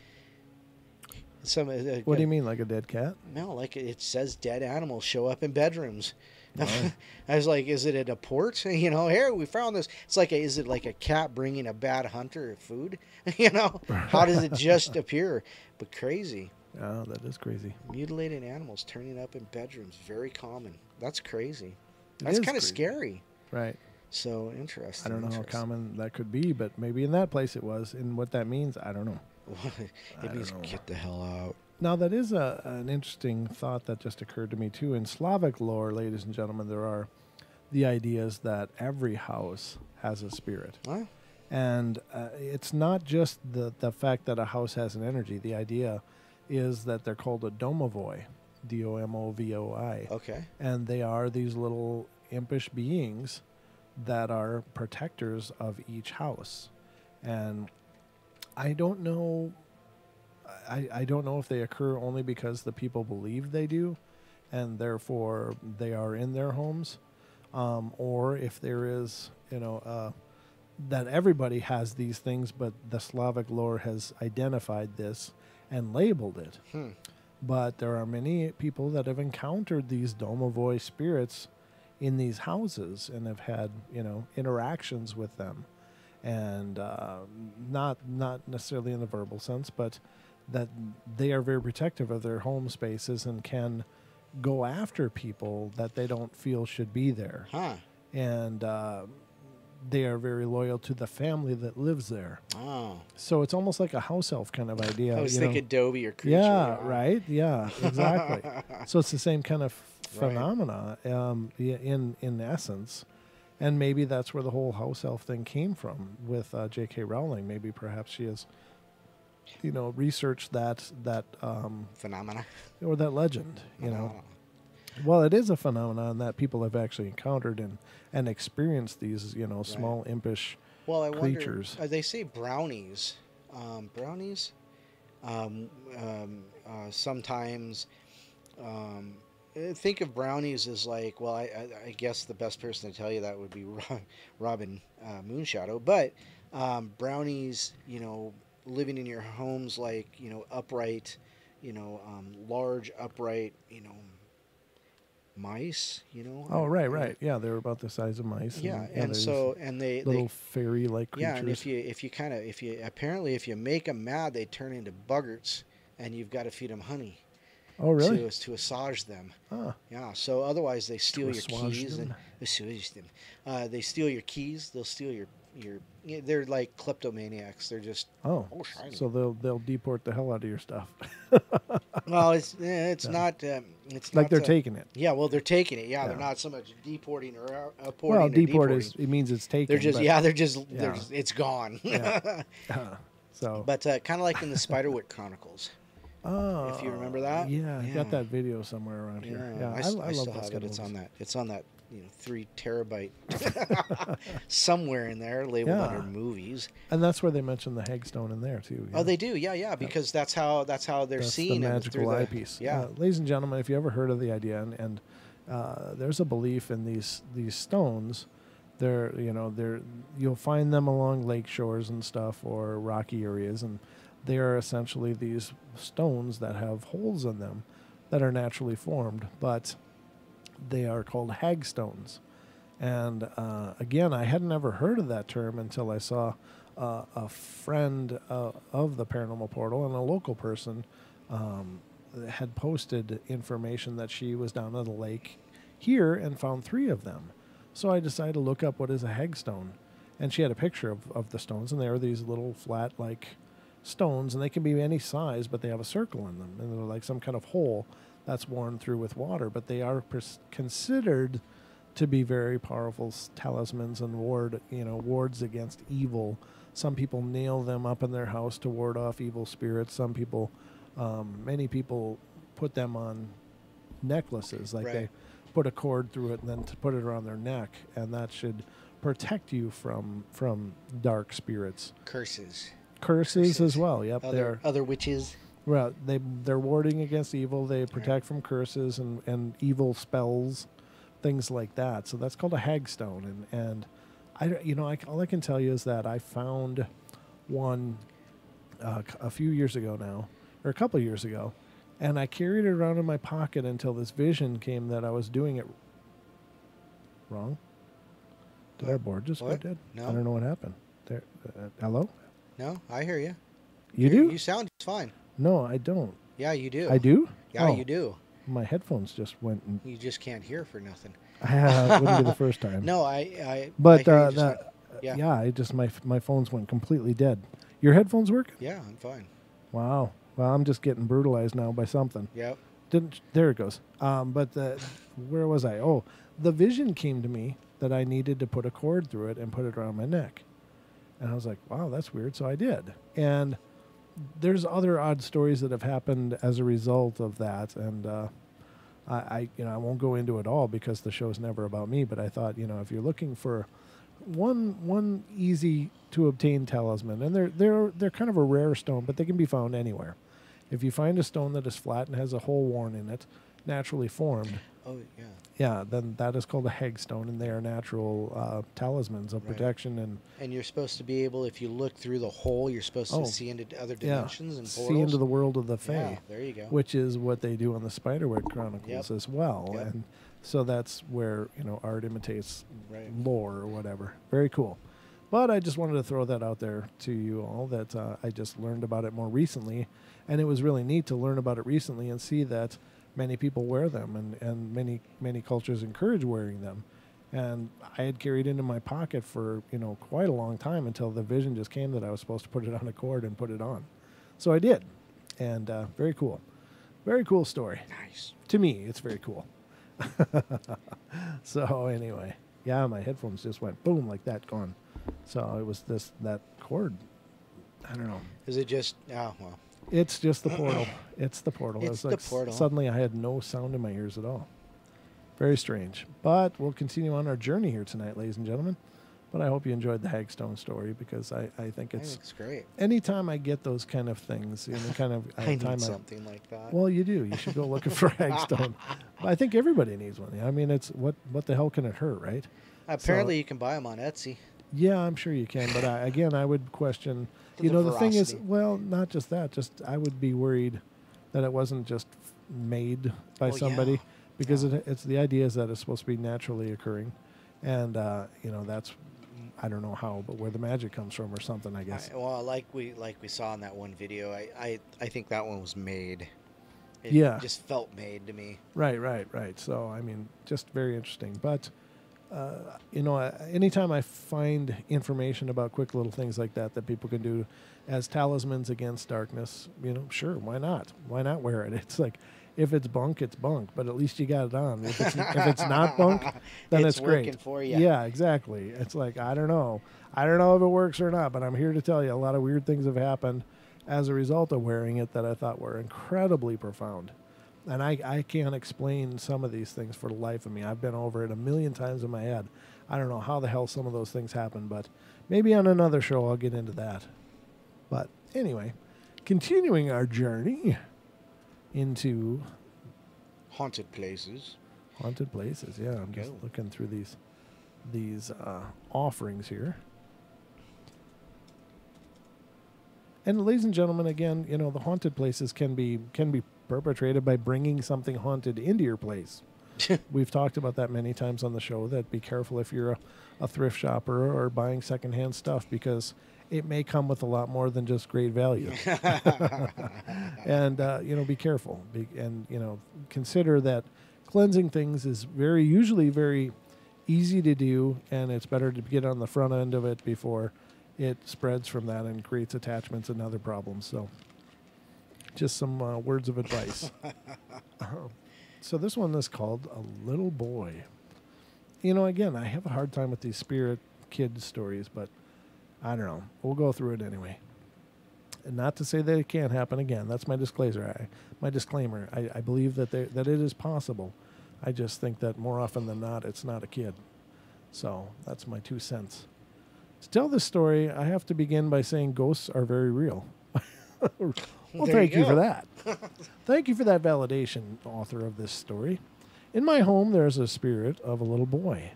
what do you mean, like a dead cat? No, like it says dead animals show up in bedrooms. Oh. I was like, is it at a port? You know, here we found this. It's like, is it like a cat bringing a bad hunter food? You know, how does it just appear? But crazy. Oh, that is crazy. Mutilated animals turning up in bedrooms, very common. That's crazy. That's kind of scary. Right. So interesting. I don't know how common that could be, but maybe in that place it was. And what that means, I don't know. It means get the hell out. Now, that is an interesting thought that just occurred to me, too. In Slavic lore, ladies and gentlemen, there are the ideas that every house has a spirit. Huh? And it's not just the fact that a house has an energy. The idea is that they're called a domovoi, D-O-M-O-V-O-I. Okay. And they are these little impish beings that are protectors of each house. And I don't know... I don't know if they occur only because the people believe they do, and therefore they are in their homes, or if there is, that everybody has these things, but the Slavic lore has identified this and labeled it. But there are many people that have encountered these domovoi spirits in these houses and have had, interactions with them, and not necessarily in the verbal sense, but that they are very protective of their home spaces and can go after people that they don't feel should be there. And they are very loyal to the family that lives there. Oh. So it's almost like a house elf kind of idea. I was thinking Dobie or Creature. Yeah, right? Yeah, exactly. So it's the same kind of phenomena in essence. And maybe that's where the whole house elf thing came from with J.K. Rowling. Maybe perhaps she has... research that phenomena or that legend, Well, it is a phenomenon that people have actually encountered and experienced these, small impish creatures. Wonder, they say brownies. Sometimes think of brownies as like, well, I guess the best person to tell you that would be Robin Moonshadow. But brownies, living in your homes, like, upright, large upright, mice, Oh, right. Yeah, they're about the size of mice. Yeah, and they little fairy-like creatures. Yeah, and if you make them mad, they turn into buggerts, and you've got to feed them honey. Oh, really? To assuage them. Yeah. So otherwise, they steal your keys them. And assuage them. They steal your keys. They'll steal your. They're like kleptomaniacs. They're just shiny. So they'll deport the hell out of your stuff. Well, it's not. It's like not, they're taking it. Yeah, well, they're taking it. Yeah, they're not so much deporting or porting. Well, it means it's taken. They're just it's gone. Yeah. So, but kind of like in the Spiderwick Chronicles. Oh, if you remember that. Yeah, I got that video somewhere around here. Yeah, I love still have it. It's on that 3 terabyte somewhere in there, labeled under movies. And that's where they mention the Hagstone in there too. Oh, they do. Yeah, because that's how they're seeing the magical eyepiece. Yeah, ladies and gentlemen, if you ever heard of the idea, and there's a belief in these stones. You'll find them along lake shores and stuff or rocky areas, and they are essentially these stones that have holes in them that are naturally formed, but they are called hagstones. And again, I hadn't ever heard of that term until I saw a friend of the Paranormal Portal and a local person had posted information that she was down at a lake here and found 3 of them. So I decided to look up what is a hagstone. And she had a picture of the stones, and they are these little flat, like, stones, and they can be any size, but they have a circle in them, and they're like some kind of hole that's worn through with water, but they are considered to be very powerful talismans and wards against evil Some people nail them up in their house to ward off evil spirits. Some people, many people put them on necklaces, like they put a cord through it and then to put it around their neck, and that should protect you from dark spirits. Curses as well. Yep, other witches. Well, they're warding against evil. They protect from curses and evil spells, things like that. So that's called a hagstone. And all I can tell you is that I found one a few years ago now, or a couple of years ago, and I carried it around in my pocket until this vision came that I was doing it wrong. Did our board just go dead? No. I don't know what happened. There, hello? No, I hear you. You do? You sound fine. No, I don't. Yeah, you do. I do? Yeah, you do. My headphones just went. You just can't hear for nothing. Wouldn't be the first time. No, I. But yeah, it just my phones went completely dead. Your headphones working? Yeah, I'm fine. Wow. Well, I'm just getting brutalized now by something. Yep. There it goes. But where was I? Oh, the vision came to me that I needed to put a cord through it and put it around my neck, and I was like, wow, that's weird. So I did, and there's other odd stories that have happened as a result of that, and I won't go into it all because the show's never about me. But I thought, if you're looking for one easy to obtain talisman, and they're kind of a rare stone, but they can be found anywhere. If you find a stone that is flat and has a hole worn in it, naturally formed. Oh yeah. Yeah, then that is called a hagstone, and they are natural talismans of protection. And you're supposed to be able, if you look through the hole, you're supposed to see into other dimensions and portals. See into the world of the Fae. Yeah, there you go. Which is what they do on the Spiderweb Chronicles as well. Yep. And so that's where art imitates lore or whatever. Very cool. But I just wanted to throw that out there to you all, that I just learned about it more recently, and it was really neat to learn about it recently and see that many people wear them, and many cultures encourage wearing them. And I had carried it in my pocket for quite a long time until the vision just came that I was supposed to put it on a cord and put it on. So I did, and very cool story. Nice. To me, it's very cool. So anyway, yeah, my headphones just went boom like that, gone. So it was that cord. I don't know. Is it just? Oh well. It's just the portal. It's the portal. It's the portal. Suddenly I had no sound in my ears at all. Very strange. But we'll continue on our journey here tonight, ladies and gentlemen. But I hope you enjoyed the hagstone story, because I think it's great. Anytime I get those kind of things, kind of I need something like that. Well, you do. You should go looking for a hagstone. I think everybody needs one. I mean, it's what the hell can it hurt, right? Apparently, you can buy them on Etsy. Yeah, I'm sure you can, but I would question. The thing is, well, not just that. Just I would be worried that it wasn't just made by somebody, because it's the idea is that it's supposed to be naturally occurring, and that's, I don't know how, but where the magic comes from or something, I guess. Like we saw in that one video, I think that one was made. It just felt made to me. Right. So I mean, just very interesting, but. Anytime I find information about quick little things like that people can do as talismans against darkness, sure, why not? Why not wear it? It's like, if it's bunk, it's bunk, but at least you got it on. If it's not bunk, then it's great. Working for you. Yeah, exactly. It's like, I don't know if it works or not, but I'm here to tell you a lot of weird things have happened as a result of wearing it that I thought were incredibly profound. And I can't explain some of these things for the life of me. I've been over it a million times in my head. I don't know how the hell some of those things happen, but maybe on another show I'll get into that. But anyway, continuing our journey into haunted places. Haunted places, yeah. I'm just looking through these offerings here. And ladies and gentlemen, again, the haunted places can be perpetrated by bringing something haunted into your place. We've talked about that many times on the show, that be careful if you're a thrift shopper or buying secondhand stuff, because it may come with a lot more than just great value. And, be careful. Consider that cleansing things is usually very easy to do, and it's better to get on the front end of it before it spreads from that and creates attachments and other problems. So just some words of advice. So this one is called A Little Boy. Again, I have a hard time with these spirit kid stories, but I don't know. We'll go through it anyway. And not to say that it can't happen again. That's my disclaimer. I believe that it is possible. I just think that more often than not, it's not a kid. So that's my 2 cents. To tell this story, I have to begin by saying ghosts are very real. Well, thank you for that. Thank you for that validation, author of this story. In my home, there's a spirit of a little boy.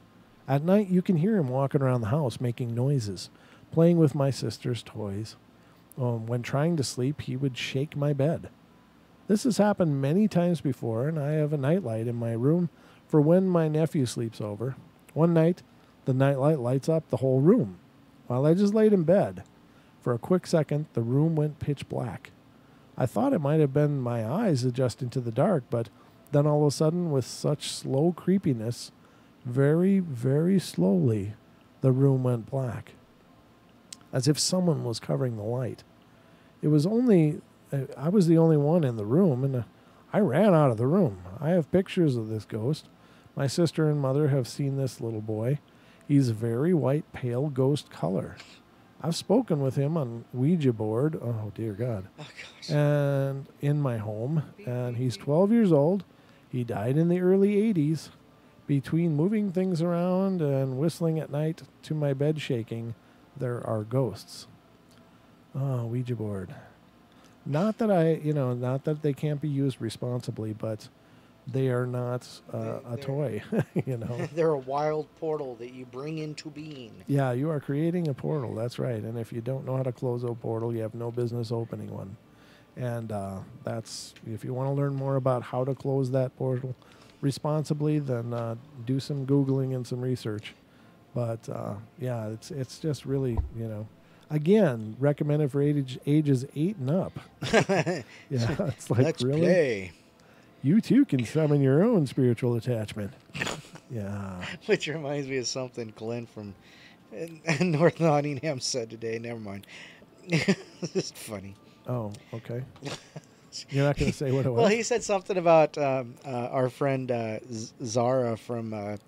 At night, you can hear him walking around the house making noises, playing with my sister's toys. When trying to sleep, he would shake my bed. This has happened many times before, and I have a nightlight in my room for when my nephew sleeps over. One night, the nightlight lights up the whole room, while I just laid in bed. For a quick second, the room went pitch black. I thought it might have been my eyes adjusting to the dark, but then all of a sudden, with such slow creepiness, very, very slowly, the room went black, as if someone was covering the light. I was the only one in the room, and I ran out of the room. I have pictures of this ghost. My sister and mother have seen this little boy. He's very white, pale ghost color. I've spoken with him on Ouija board. Oh, dear God. Oh, gosh. And in my home. And he's 12 years old. He died in the early 80s. Between moving things around and whistling at night to my bed shaking, there are ghosts. Oh, Ouija board. Not that they can't be used responsibly, but they are not a toy, They're a wild portal that you bring into being. Yeah, you are creating a portal, that's right. And if you don't know how to close a portal, you have no business opening one. And if you want to learn more about how to close that portal responsibly, then do some Googling and some research. But, it's just really, again, recommended for ages 8 and up. Yeah, it's like, let's really? Play. You too can summon your own spiritual attachment. Yeah. Which reminds me of something Glenn from North Nottingham said today. Never mind. It's just funny. Oh, okay. You're not going to say what it was? Well, he said something about our friend Zara from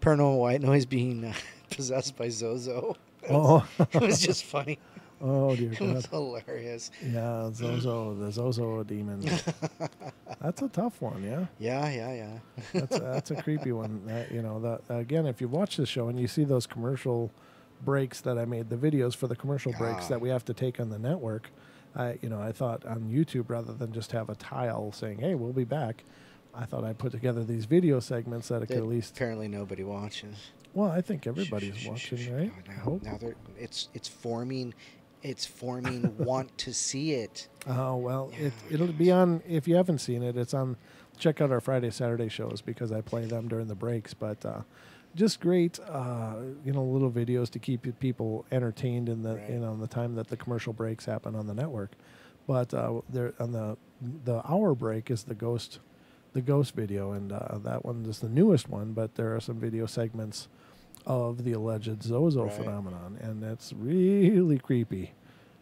Paranormal White Noise being possessed by Zozo. It was just funny. Oh, dear God. It was hilarious. Yeah, the Zozo demon. That's a tough one, yeah? Yeah. That's a creepy one. Again, if you watch the show and you see those commercial breaks that I made, the videos for the commercial breaks that we have to take on the network, I thought on YouTube, rather than just have a tile saying, hey, we'll be back, I thought I'd put together these video segments that it could at least... Apparently nobody watches. Well, I think everybody's watching, right? Now it's forming... It's forming want to see it. Oh, well, it'll be on, if you haven't seen it, it's on, check out our Friday, Saturday shows because I play them during the breaks. But just great, little videos to keep people entertained in the, the time that the commercial breaks happen on the network. But there on the hour break is the ghost video, and that one is the newest one, but there are some video segments of the alleged Zozo phenomenon, and it's really creepy.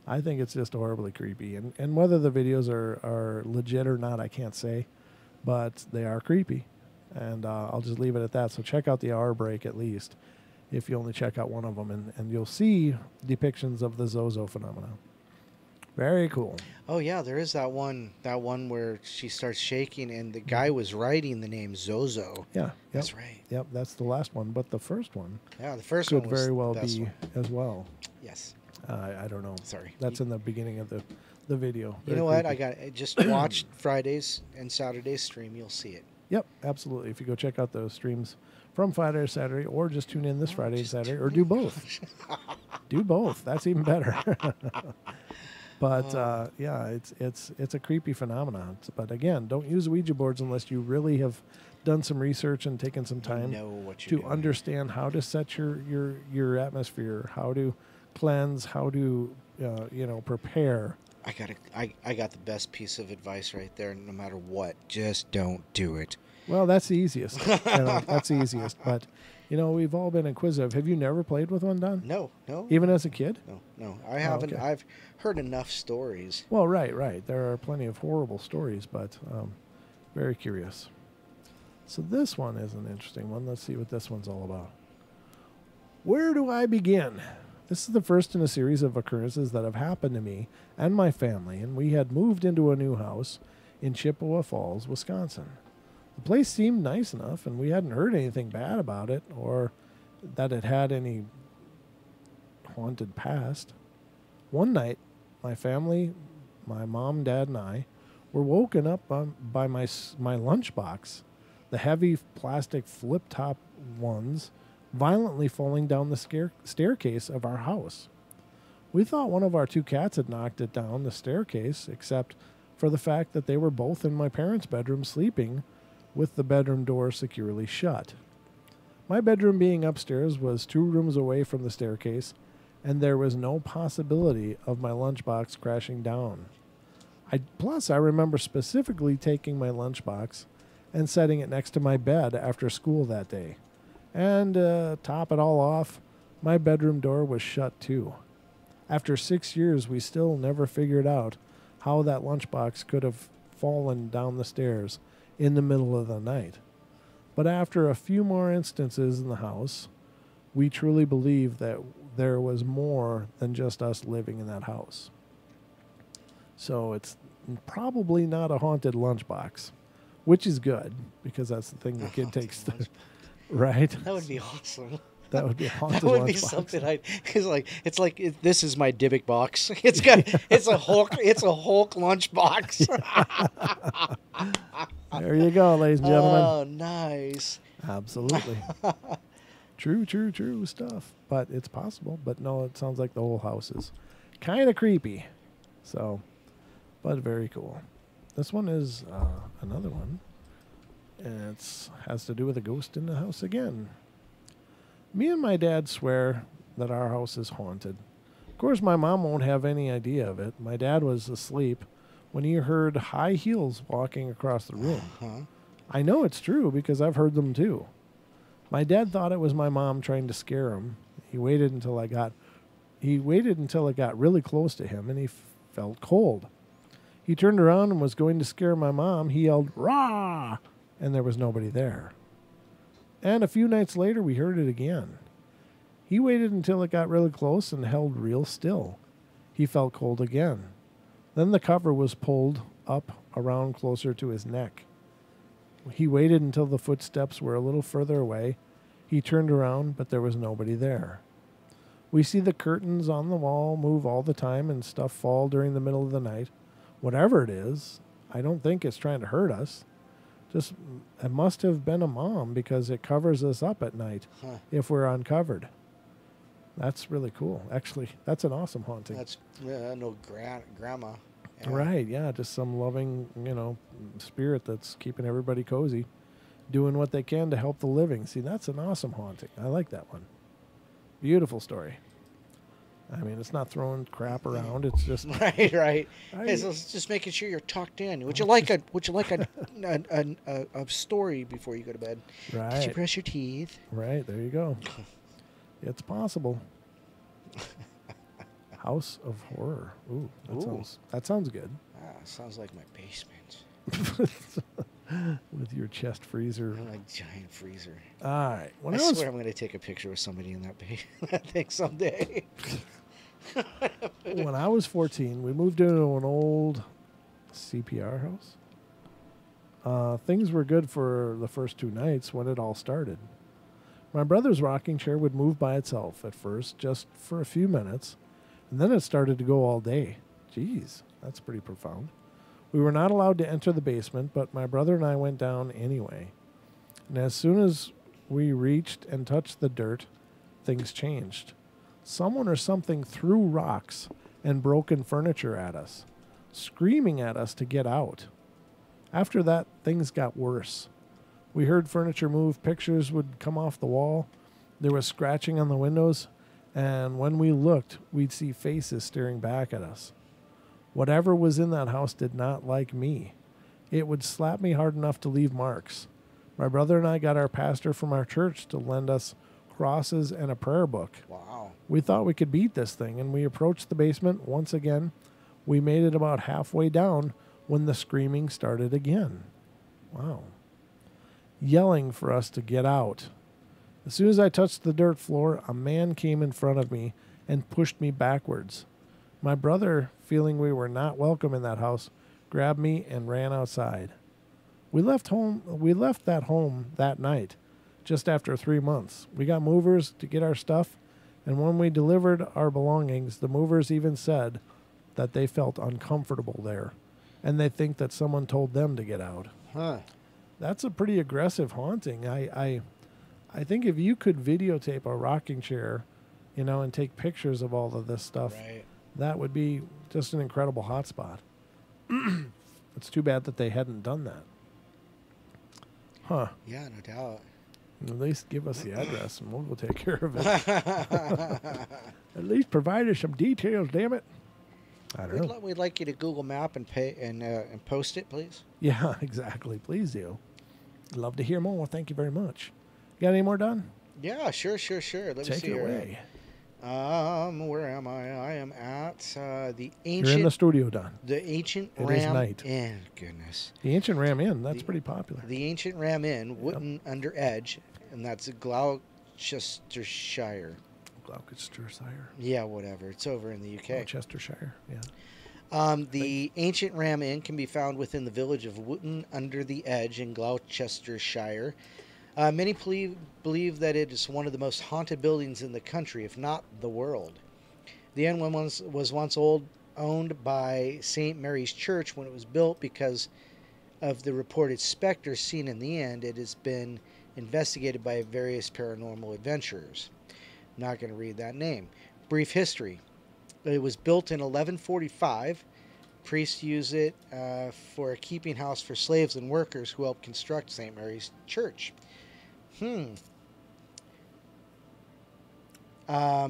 I think it's just horribly creepy. And whether the videos are legit or not, I can't say, but they are creepy. And I'll just leave it at that. So check out the hour break at least, if you only check out one of them, and you'll see depictions of the Zozo phenomenon. Very cool. Oh yeah, there is that one where she starts shaking and the guy was writing the name Zozo. Yeah, that's right. Yep, that's the last one, but the first one. Yeah, the first could one was very well the best be one. as well. Yes. I don't know. Sorry. That's in the beginning of the video. You know what? I just watch Fridays and Saturdays stream. You'll see it. Yep, absolutely. If you go check out those streams from Friday or Saturday, or just tune in this Friday and Saturday, or do both. Do both. That's even better. But it's a creepy phenomenon. But again, don't use Ouija boards unless you really have done some research and taken some time to understand how to set your atmosphere, how to cleanse, how to prepare. I got the best piece of advice right there. No matter what, just don't do it. Well, that's the easiest. That's the easiest. But we've all been inquisitive. Have you never played with one, Don? No. Even as a kid? No. I haven't. Okay. I've heard enough stories. Well, right. There are plenty of horrible stories, but very curious. So this one is an interesting one. Let's see what this one's all about. Where do I begin? This is the first in a series of occurrences that have happened to me and my family, and we had moved into a new house in Chippewa Falls, Wisconsin. The place seemed nice enough, and we hadn't heard anything bad about it or that it had any haunted past. One night, my family, my mom, dad, and I, were woken up by my lunchbox, the heavy plastic flip-top ones, violently falling down the staircase of our house. We thought one of our 2 cats had knocked it down the staircase, except for the fact that they were both in my parents' bedroom sleeping with the bedroom door securely shut. My bedroom being upstairs was 2 rooms away from the staircase, and there was no possibility of my lunchbox crashing down. Plus, I remember specifically taking my lunchbox and setting it next to my bed after school that day. And top it all off, my bedroom door was shut too. After 6 years, we still never figured out how that lunchbox could have fallen down the stairs in the middle of the night. But after a few more instances in the house, we truly believe that there was more than just us living in that house. So it's probably not a haunted lunchbox, which is good because that's the thing the kid takes to, right? That would be awesome. That would be a haunted That would lunchbox. be something this is my Dybbuk box. It's a Hulk lunchbox. There you go, ladies and gentlemen. Oh, nice. Absolutely. True stuff. But it's possible. But no, it sounds like the whole house is kind of creepy. So, but very cool. This one is another one. And it has to do with a ghost in the house again. Me and my dad swear that our house is haunted. Of course, my mom won't have any idea of it. My dad was asleep when he heard high heels walking across the room. Uh-huh. I know it's true because I've heard them too. My dad thought it was my mom trying to scare him. He waited until it got really close to him, and he felt cold. He turned around and was going to scare my mom. He yelled, "Rah!" and there was nobody there. And a few nights later, we heard it again. He waited until it got really close and held real still. He felt cold again. Then the cover was pulled up around closer to his neck. He waited until the footsteps were a little further away. He turned around, but there was nobody there. We see the curtains on the wall move all the time and stuff fall during the middle of the night. Whatever it is, I don't think it's trying to hurt us. Just, it must have been a mom because it covers us up at night if we're uncovered. That's really cool. Actually, that's an awesome haunting. That's no grandma. Yeah. Right, yeah, just some loving, spirit that's keeping everybody cozy, doing what they can to help the living. See, that's an awesome haunting. I like that one. Beautiful story. I mean, it's not throwing crap around. It's just right. Hey, so it's just making sure you're tucked in. Would you like a story before you go to bed? Right. Did you brush your teeth? Right. There you go. It's possible. House of Horror. Ooh, that sounds good. Sounds like my basement. With your chest freezer. My giant freezer. All right. I swear I'm going to take a picture with somebody in that thing someday. When I was 14, we moved into an old CPR house. Things were good for the first 2 nights when it all started. My brother's rocking chair would move by itself at first, just for a few minutes, and then it started to go all day. Jeez, that's pretty profound. We were not allowed to enter the basement, but my brother and I went down anyway. And as soon as we reached and touched the dirt, things changed. Someone or something threw rocks and broken furniture at us, screaming at us to get out. After that, things got worse. We heard furniture move, pictures would come off the wall, there was scratching on the windows, and when we looked, we'd see faces staring back at us. Whatever was in that house did not like me. It would slap me hard enough to leave marks. My brother and I got our pastor from our church to lend us crosses and a prayer book. Wow. We thought we could beat this thing, and we approached the basement once again. We made it about halfway down when the screaming started again. Wow. Yelling for us to get out. As soon as I touched the dirt floor, a man came in front of me and pushed me backwards. My brother, feeling we were not welcome in that house, grabbed me and ran outside. We left that home that night, just after 3 months. We got movers to get our stuff, and when we delivered our belongings, the movers even said that they felt uncomfortable there, and they think that someone told them to get out. Huh. That's a pretty aggressive haunting. I think if you could videotape a rocking chair, and take pictures of all of this stuff, Right. that would be just an incredible hotspot. It's too bad that they hadn't done that. Huh. Yeah, no doubt. At least give us the address and we'll go take care of it. At least provide us some details, damn it. I don't know. We'd like you to Google Map and pay and post it, please. Yeah, exactly. Please do. Love to hear more. Thank you very much. Got any more done? Yeah, sure. Let me Take see it here. away. Where am I? I am at the ancient. You're in the studio, Don. The ancient It Ram is night. Inn. Goodness. The Ancient Ram Inn. That's pretty popular. The ancient Ram Inn, Wootton under Edge, and that's Gloucestershire. Gloucestershire. Yeah, whatever. It's over in the UK. Gloucestershire. Yeah. The ancient Ram Inn can be found within the village of Wootton under the Edge in Gloucestershire. Many believe that it is one of the most haunted buildings in the country, if not the world. The inn was once owned by St. Mary's Church when it was built. Because of the reported specters seen in the inn, it has been investigated by various paranormal adventurers. I'm not going to read that name. Brief history. It was built in 1145. Priests used it for a keeping house for slaves and workers who helped construct St. Mary's Church. The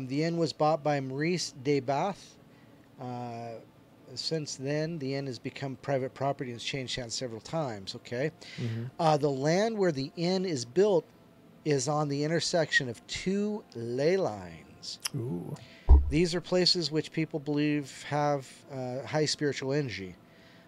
inn was bought by Maurice de Bath. Since then, the inn has become private property and has changed hands several times. Okay. Mm-hmm. The land where the inn is built is on the intersection of two ley lines. Ooh. These are places which people believe have high spiritual energy.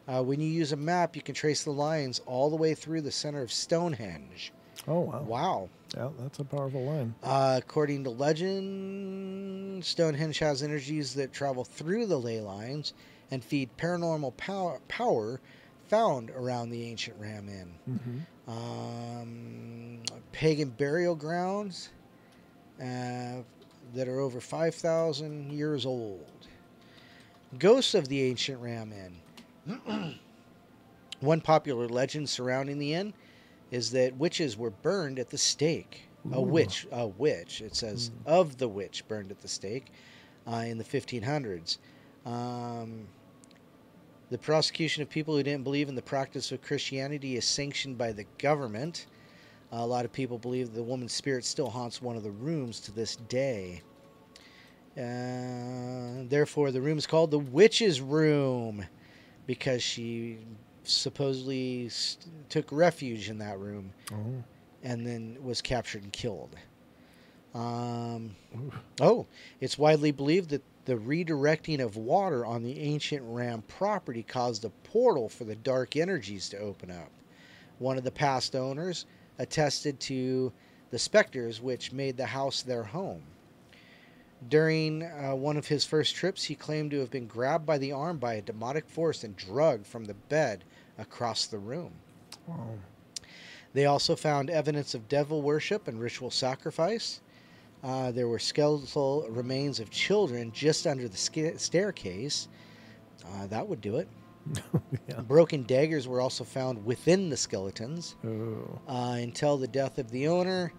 When you use a map, you can trace the lines all the way through the center of Stonehenge. Oh, wow. Wow. Yeah, that's a powerful line. According to legend, Stonehenge has energies that travel through the ley lines and feed paranormal power found around the ancient Ram Inn. Mm-hmm. Pagan burial grounds that are over 5,000 years old. Ghosts of the ancient Ram Inn. One popular legend surrounding the inn is that witches were burned at the stake. A witch, it says, of the witch burned at the stake in the 1500s. The prosecution of people who didn't believe in the practice of Christianity is sanctioned by the government. A lot of people believe the woman's spirit still haunts one of the rooms to this day. Therefore, the room is called the Witch's Room because she supposedly took refuge in that room and then was captured and killed. It's widely believed that the redirecting of water on the ancient Ram property caused a portal for the dark energies to open up. One of the past owners attested to the specters which made the house their home. During one of his first trips, he claimed to have been grabbed by the arm by a demonic force and dragged from the bed across the room. Wow. They also found evidence of devil worship and ritual sacrifice. There were skeletal remains of children just under the staircase. That would do it. Yeah. Broken daggers were also found within the skeletons. Oh. Until the death of the owner,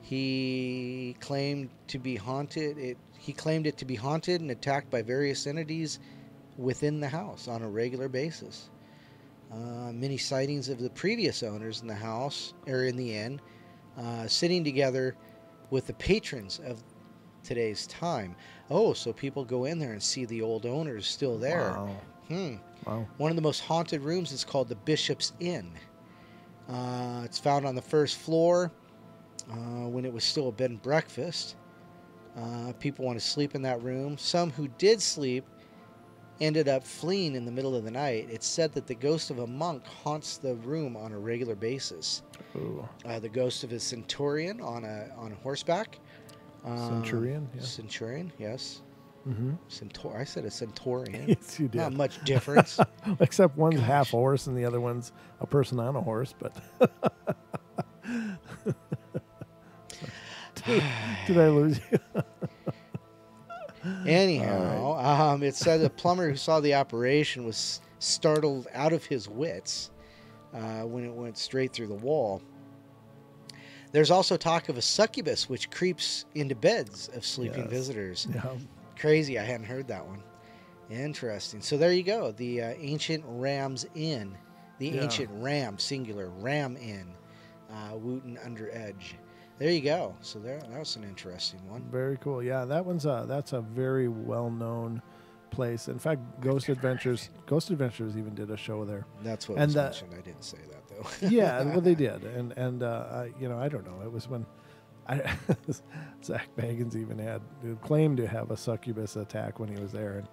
he claimed to be haunted. He claimed it to be haunted and attacked by various entities within the house on a regular basis. Many sightings of the previous owners in the house or in the inn sitting together with the patrons of today's time. Oh, so people go in there and see the old owners still there. Wow. Wow. One of the most haunted rooms is called the Bishop's Inn. It's found on the first floor when it was still a bed and breakfast. People want to sleep in that room. Some who did sleep ended up fleeing in the middle of the night. It's said that the ghost of a monk haunts the room on a regular basis. Ooh. The ghost of a centurion on a horseback. Centurion? Yeah. Centurion, yes. Centaur. I said a Centaurian. Yes, you did. Not much difference. Except one's half horse and the other one's a person on a horse. But did I lose you? Anyhow, it said the plumber who saw the operation was startled out of his wits when it went straight through the wall. There's also talk of a succubus which creeps into beds of sleeping visitors. Yeah. Crazy, I hadn't heard that one. Interesting. So there you go. The Ancient Ram's Inn. The Ancient Ram, singular, Ram Inn. Wooten Under Edge. There you go. So that was an interesting one. Very cool. Yeah, that's a very well-known place. In fact, Ghost Adventures even did a show there. That's what was mentioned. I didn't say that though. Yeah, well they did, and I don't know. It was when Zach Bagans even claimed to have a succubus attack when he was there, and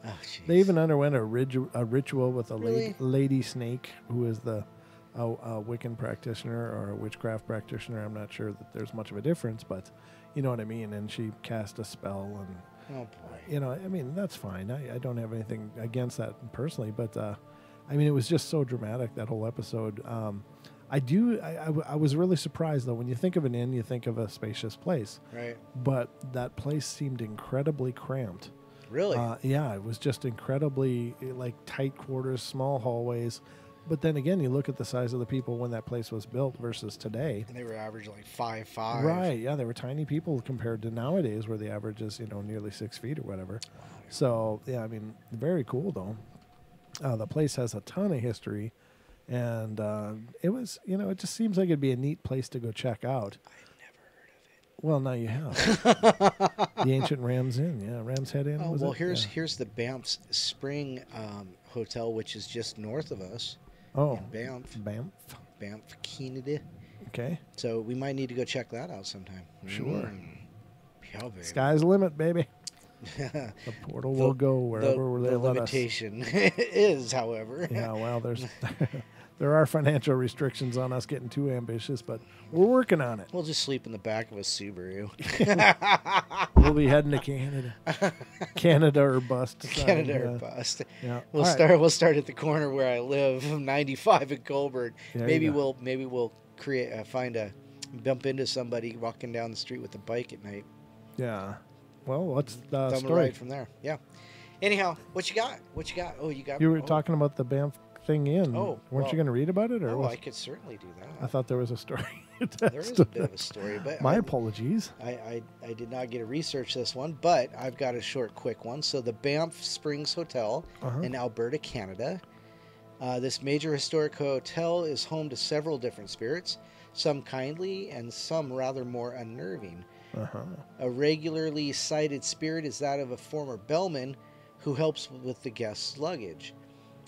they even underwent a ritual with a lady snake who is a Wiccan practitioner or a witchcraft practitioner. I'm not sure that there's much of a difference, but you know what I mean. And she cast a spell, and I mean that's fine. I don't have anything against that personally, but I mean it was just so dramatic, that whole episode. I was really surprised though. When you think of an inn, you think of a spacious place, right? But that place seemed incredibly cramped. Really? Yeah, it was just incredibly like tight quarters, small hallways. But then again, you look at the size of the people when that place was built versus today. And they were averaging like 5'5". Right, yeah, they were tiny people compared to nowadays where the average is, nearly 6 feet or whatever. Wow. So, yeah, I mean, very cool though. The place has a ton of history, and it was, it just seems like it'd be a neat place to go check out. I've never heard of it. Well, now you have. The Ancient Ram's Inn, Ram's Head Inn. Oh, well, here's the Banff Spring Hotel, which is just north of us. Oh, Banff, Canada. Okay. So we might need to go check that out sometime. Sure. Yeah, baby. Sky's the limit, baby. The portal will go wherever they let us. The limitation is, however. Yeah, well, there are financial restrictions on us getting too ambitious, but we're working on it. We'll just sleep in the back of a Subaru. We'll be heading to Canada. Canada or bust. Canada or bust. Yeah. We'll start at the corner where I live, 95 in Colbert. Maybe we'll bump into somebody walking down the street with a bike at night. Yeah. Well, what's the story? Right from there. Yeah. Anyhow, what you got? Oh, you were talking about the Banff thing in. Oh, weren't you going to read about it? Or I could certainly do that. I thought there was a story. There is a bit of a story, but my apologies. I did not get to research this one, but I've got a short, quick one. So the Banff Springs Hotel in Alberta, Canada. This major historic hotel is home to several different spirits, some kindly and some rather more unnerving. A regularly cited spirit is that of a former bellman who helps with the guests' luggage.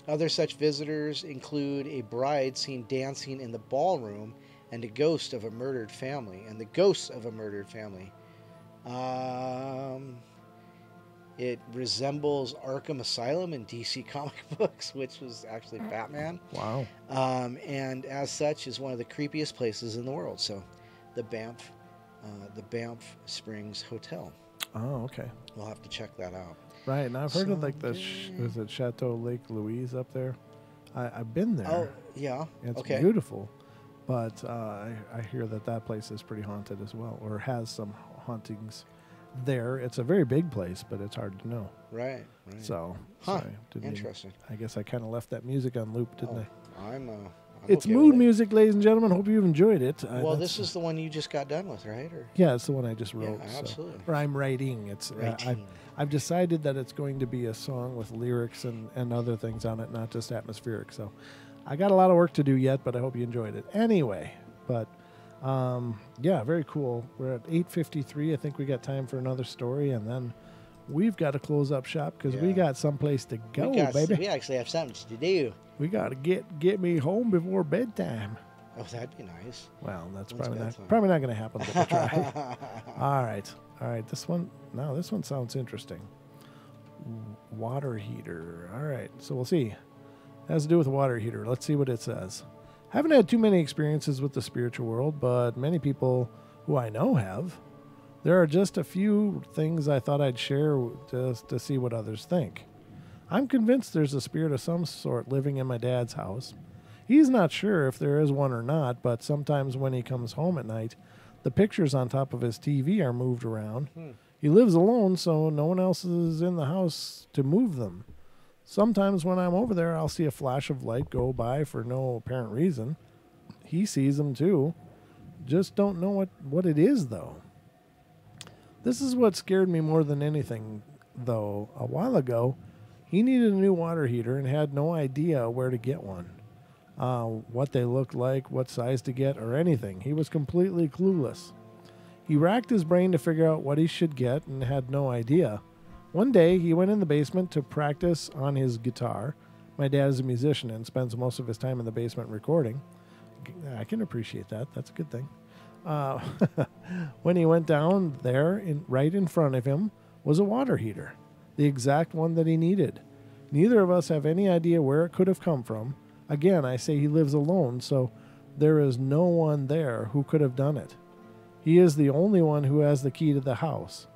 Other such visitors include a bride seen dancing in the ballroom and a ghost of a murdered family. It resembles Arkham Asylum in DC comic books, which was actually Batman. Wow. And as such is one of the creepiest places in the world. So the Banff Springs Hotel. Oh, okay. We'll have to check that out. Right, and I've heard of like is it Chateau Lake Louise up there? I've been there. Oh, yeah. It's beautiful, but I hear that place is pretty haunted as well, or has some hauntings there. It's a very big place, but it's hard to know. Right. So, interesting. I guess I kind of left that music on loop, didn't I? It's mood music, ladies and gentlemen. Hope you've enjoyed it. Well, this is the one you just got done with, right? Yeah, it's the one I just wrote. Yeah, absolutely. Or I'm writing. I've decided that it's going to be a song with lyrics and other things on it, not just atmospheric. So I got a lot of work to do yet, but I hope you enjoyed it. Anyway, but yeah, very cool. We're at 8:53. I think we got time for another story, and then we've got to close up shop because we got someplace to go, baby. We actually have something to do. We got to get me home before bedtime. Oh, that'd be nice. Well, that's probably not going to happen, but we'll try. All right. This one sounds interesting. Water heater. All right. So we'll see. It has to do with a water heater. Let's see what it says. Haven't had too many experiences with the spiritual world, but many people who I know have. There are just a few things I thought I'd share just to see what others think. I'm convinced there's a spirit of some sort living in my dad's house. He's not sure if there is one or not, but sometimes when he comes home at night, the pictures on top of his TV are moved around. He lives alone, so no one else is in the house to move them. Sometimes when I'm over there, I'll see a flash of light go by for no apparent reason. He sees them too. Just don't know what it is, though. This is what scared me more than anything, though. A while ago, he needed a new water heater and had no idea where to get one. What they looked like, what size to get, or anything. He was completely clueless. He racked his brain to figure out what he should get and had no idea. One day, he went in the basement to practice on his guitar. My dad is a musician and spends most of his time in the basement recording. I can appreciate that. That's a good thing. When he went down there, right in front of him, was a water heater, the exact one that he needed. Neither of us have any idea where it could have come from. Again, I say he lives alone, so there is no one there who could have done it. He is the only one who has the key to the house.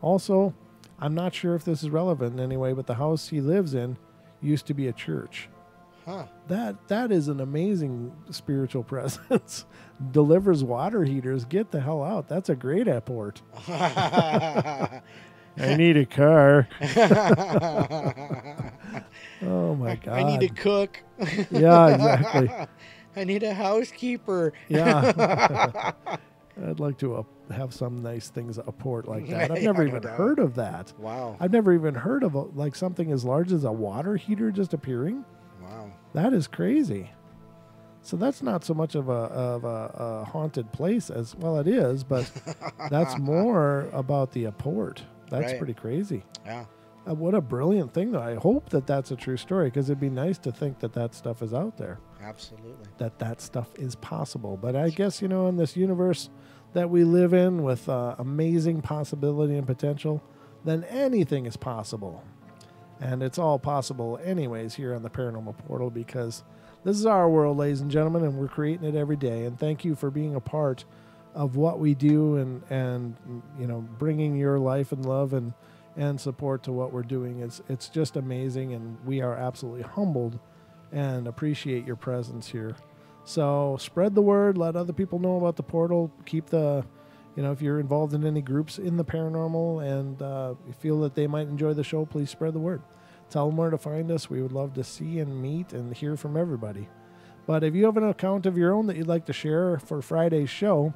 Also, I'm not sure if this is relevant in any way, but the house he lives in used to be a church. Huh. That is an amazing spiritual presence. Delivers water heaters. Get the hell out. That's a great airport. I need a car. Oh, my God. I need to cook. Yeah, exactly. I need a housekeeper. Yeah. I'd like to have some nice things at a port like that. I've never even heard of that. Wow. I've never even heard of like something as large as a water heater just appearing. Wow. That is crazy. So that's not so much of a haunted place as, well, it is, but that's more about the port. That's Right. pretty crazy. Yeah. What a brilliant thing, though. I hope that that's a true story, because it'd be nice to think that that stuff is out there. Absolutely. That stuff is possible. But I guess, in this universe that we live in with amazing possibility and potential, then anything is possible. And it's all possible anyways here on the Paranormal Portal, because this is our world, ladies and gentlemen, and we're creating it every day. And thank you for being a part of what we do and bringing your life and love and support to what we're doing. It's just amazing, and we are absolutely humbled and appreciate your presence here. So spread the word, let other people know about the portal. Keep if you're involved in any groups in the paranormal and you feel that they might enjoy the show, please spread the word. Tell them where to find us. We would love to see and meet and hear from everybody. But if you have an account of your own that you'd like to share for Friday's show,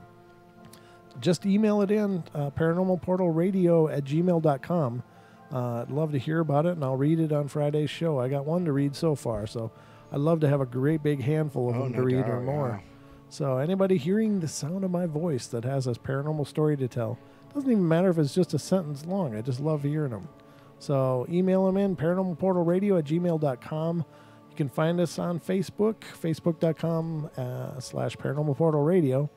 just email it in, paranormalportalradio@gmail.com. I'd love to hear about it, and I'll read it on Friday's show. I got one to read so far, so I'd love to have a great big handful of them to read or more. Yeah. So anybody hearing the sound of my voice that has a paranormal story to tell, doesn't even matter if it's just a sentence long. I just love hearing them. So email them in, paranormalportalradio@gmail.com. You can find us on Facebook, facebook.com/paranormalportalradio.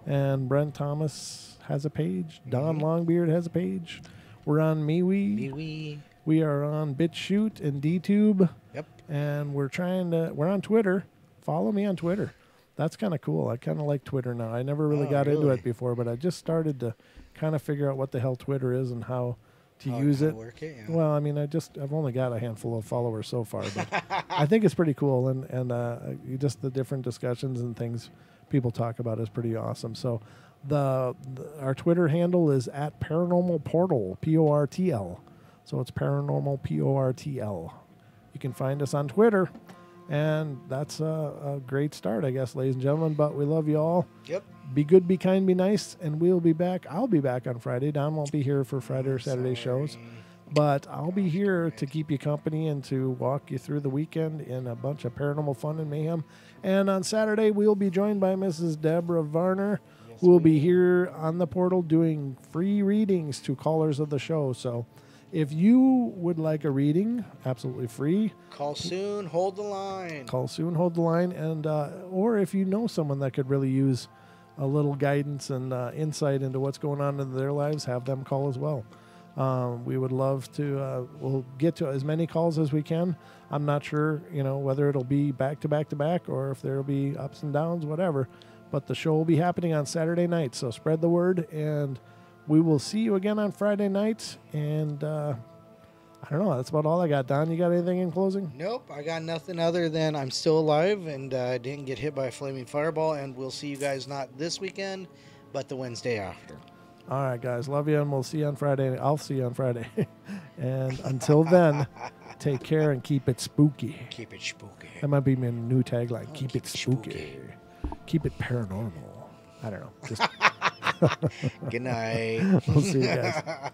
And Brent Thomas has a page. Don Longbeard has a page. We're on MeWe. We are on BitChute and DTube. Yep. And we're on Twitter. Follow me on Twitter. That's kind of cool. I kind of like Twitter now. I never really got into it before, but I just started to kind of figure out what the hell Twitter is and how to use it. Work it, yeah. Well, I mean, I've only got a handful of followers so far, but I think it's pretty cool. And just the different discussions and things people talk about is pretty awesome. So our Twitter handle is at Paranormal Portal, PORTL. So it's Paranormal PORTL. You can find us on Twitter, and that's a great start, I guess, ladies and gentlemen. But we love you all. Yep. Be good, be kind, be nice, and we'll be back. I'll be back on Friday. Don won't be here for Friday or Saturday shows. But I'll be here to keep you company and to walk you through the weekend in a bunch of paranormal fun and mayhem. And on Saturday, we'll be joined by Mrs. Deborah Varner, who will be here on the portal doing free readings to callers of the show. So if you would like a reading, absolutely free. Call soon, hold the line. And or if you know someone that could really use a little guidance and insight into what's going on in their lives, have them call as well. We would love to, we'll get to as many calls as we can. I'm not sure, whether it'll be back to back to back or if there'll be ups and downs, whatever. But the show will be happening on Saturday night. So spread the word, and we will see you again on Friday night. And I don't know. That's about all I got. Don, you got anything in closing? Nope. I got nothing other than I'm still alive and didn't get hit by a flaming fireball. And we'll see you guys not this weekend, but the Wednesday after. All right, guys. Love you, and we'll see you on Friday. I'll see you on Friday. And until then, take care and keep it spooky. Keep it spooky. That might be my new tagline. Keep it spooky. Keep it paranormal. I don't know. Just Good night. We'll see you guys.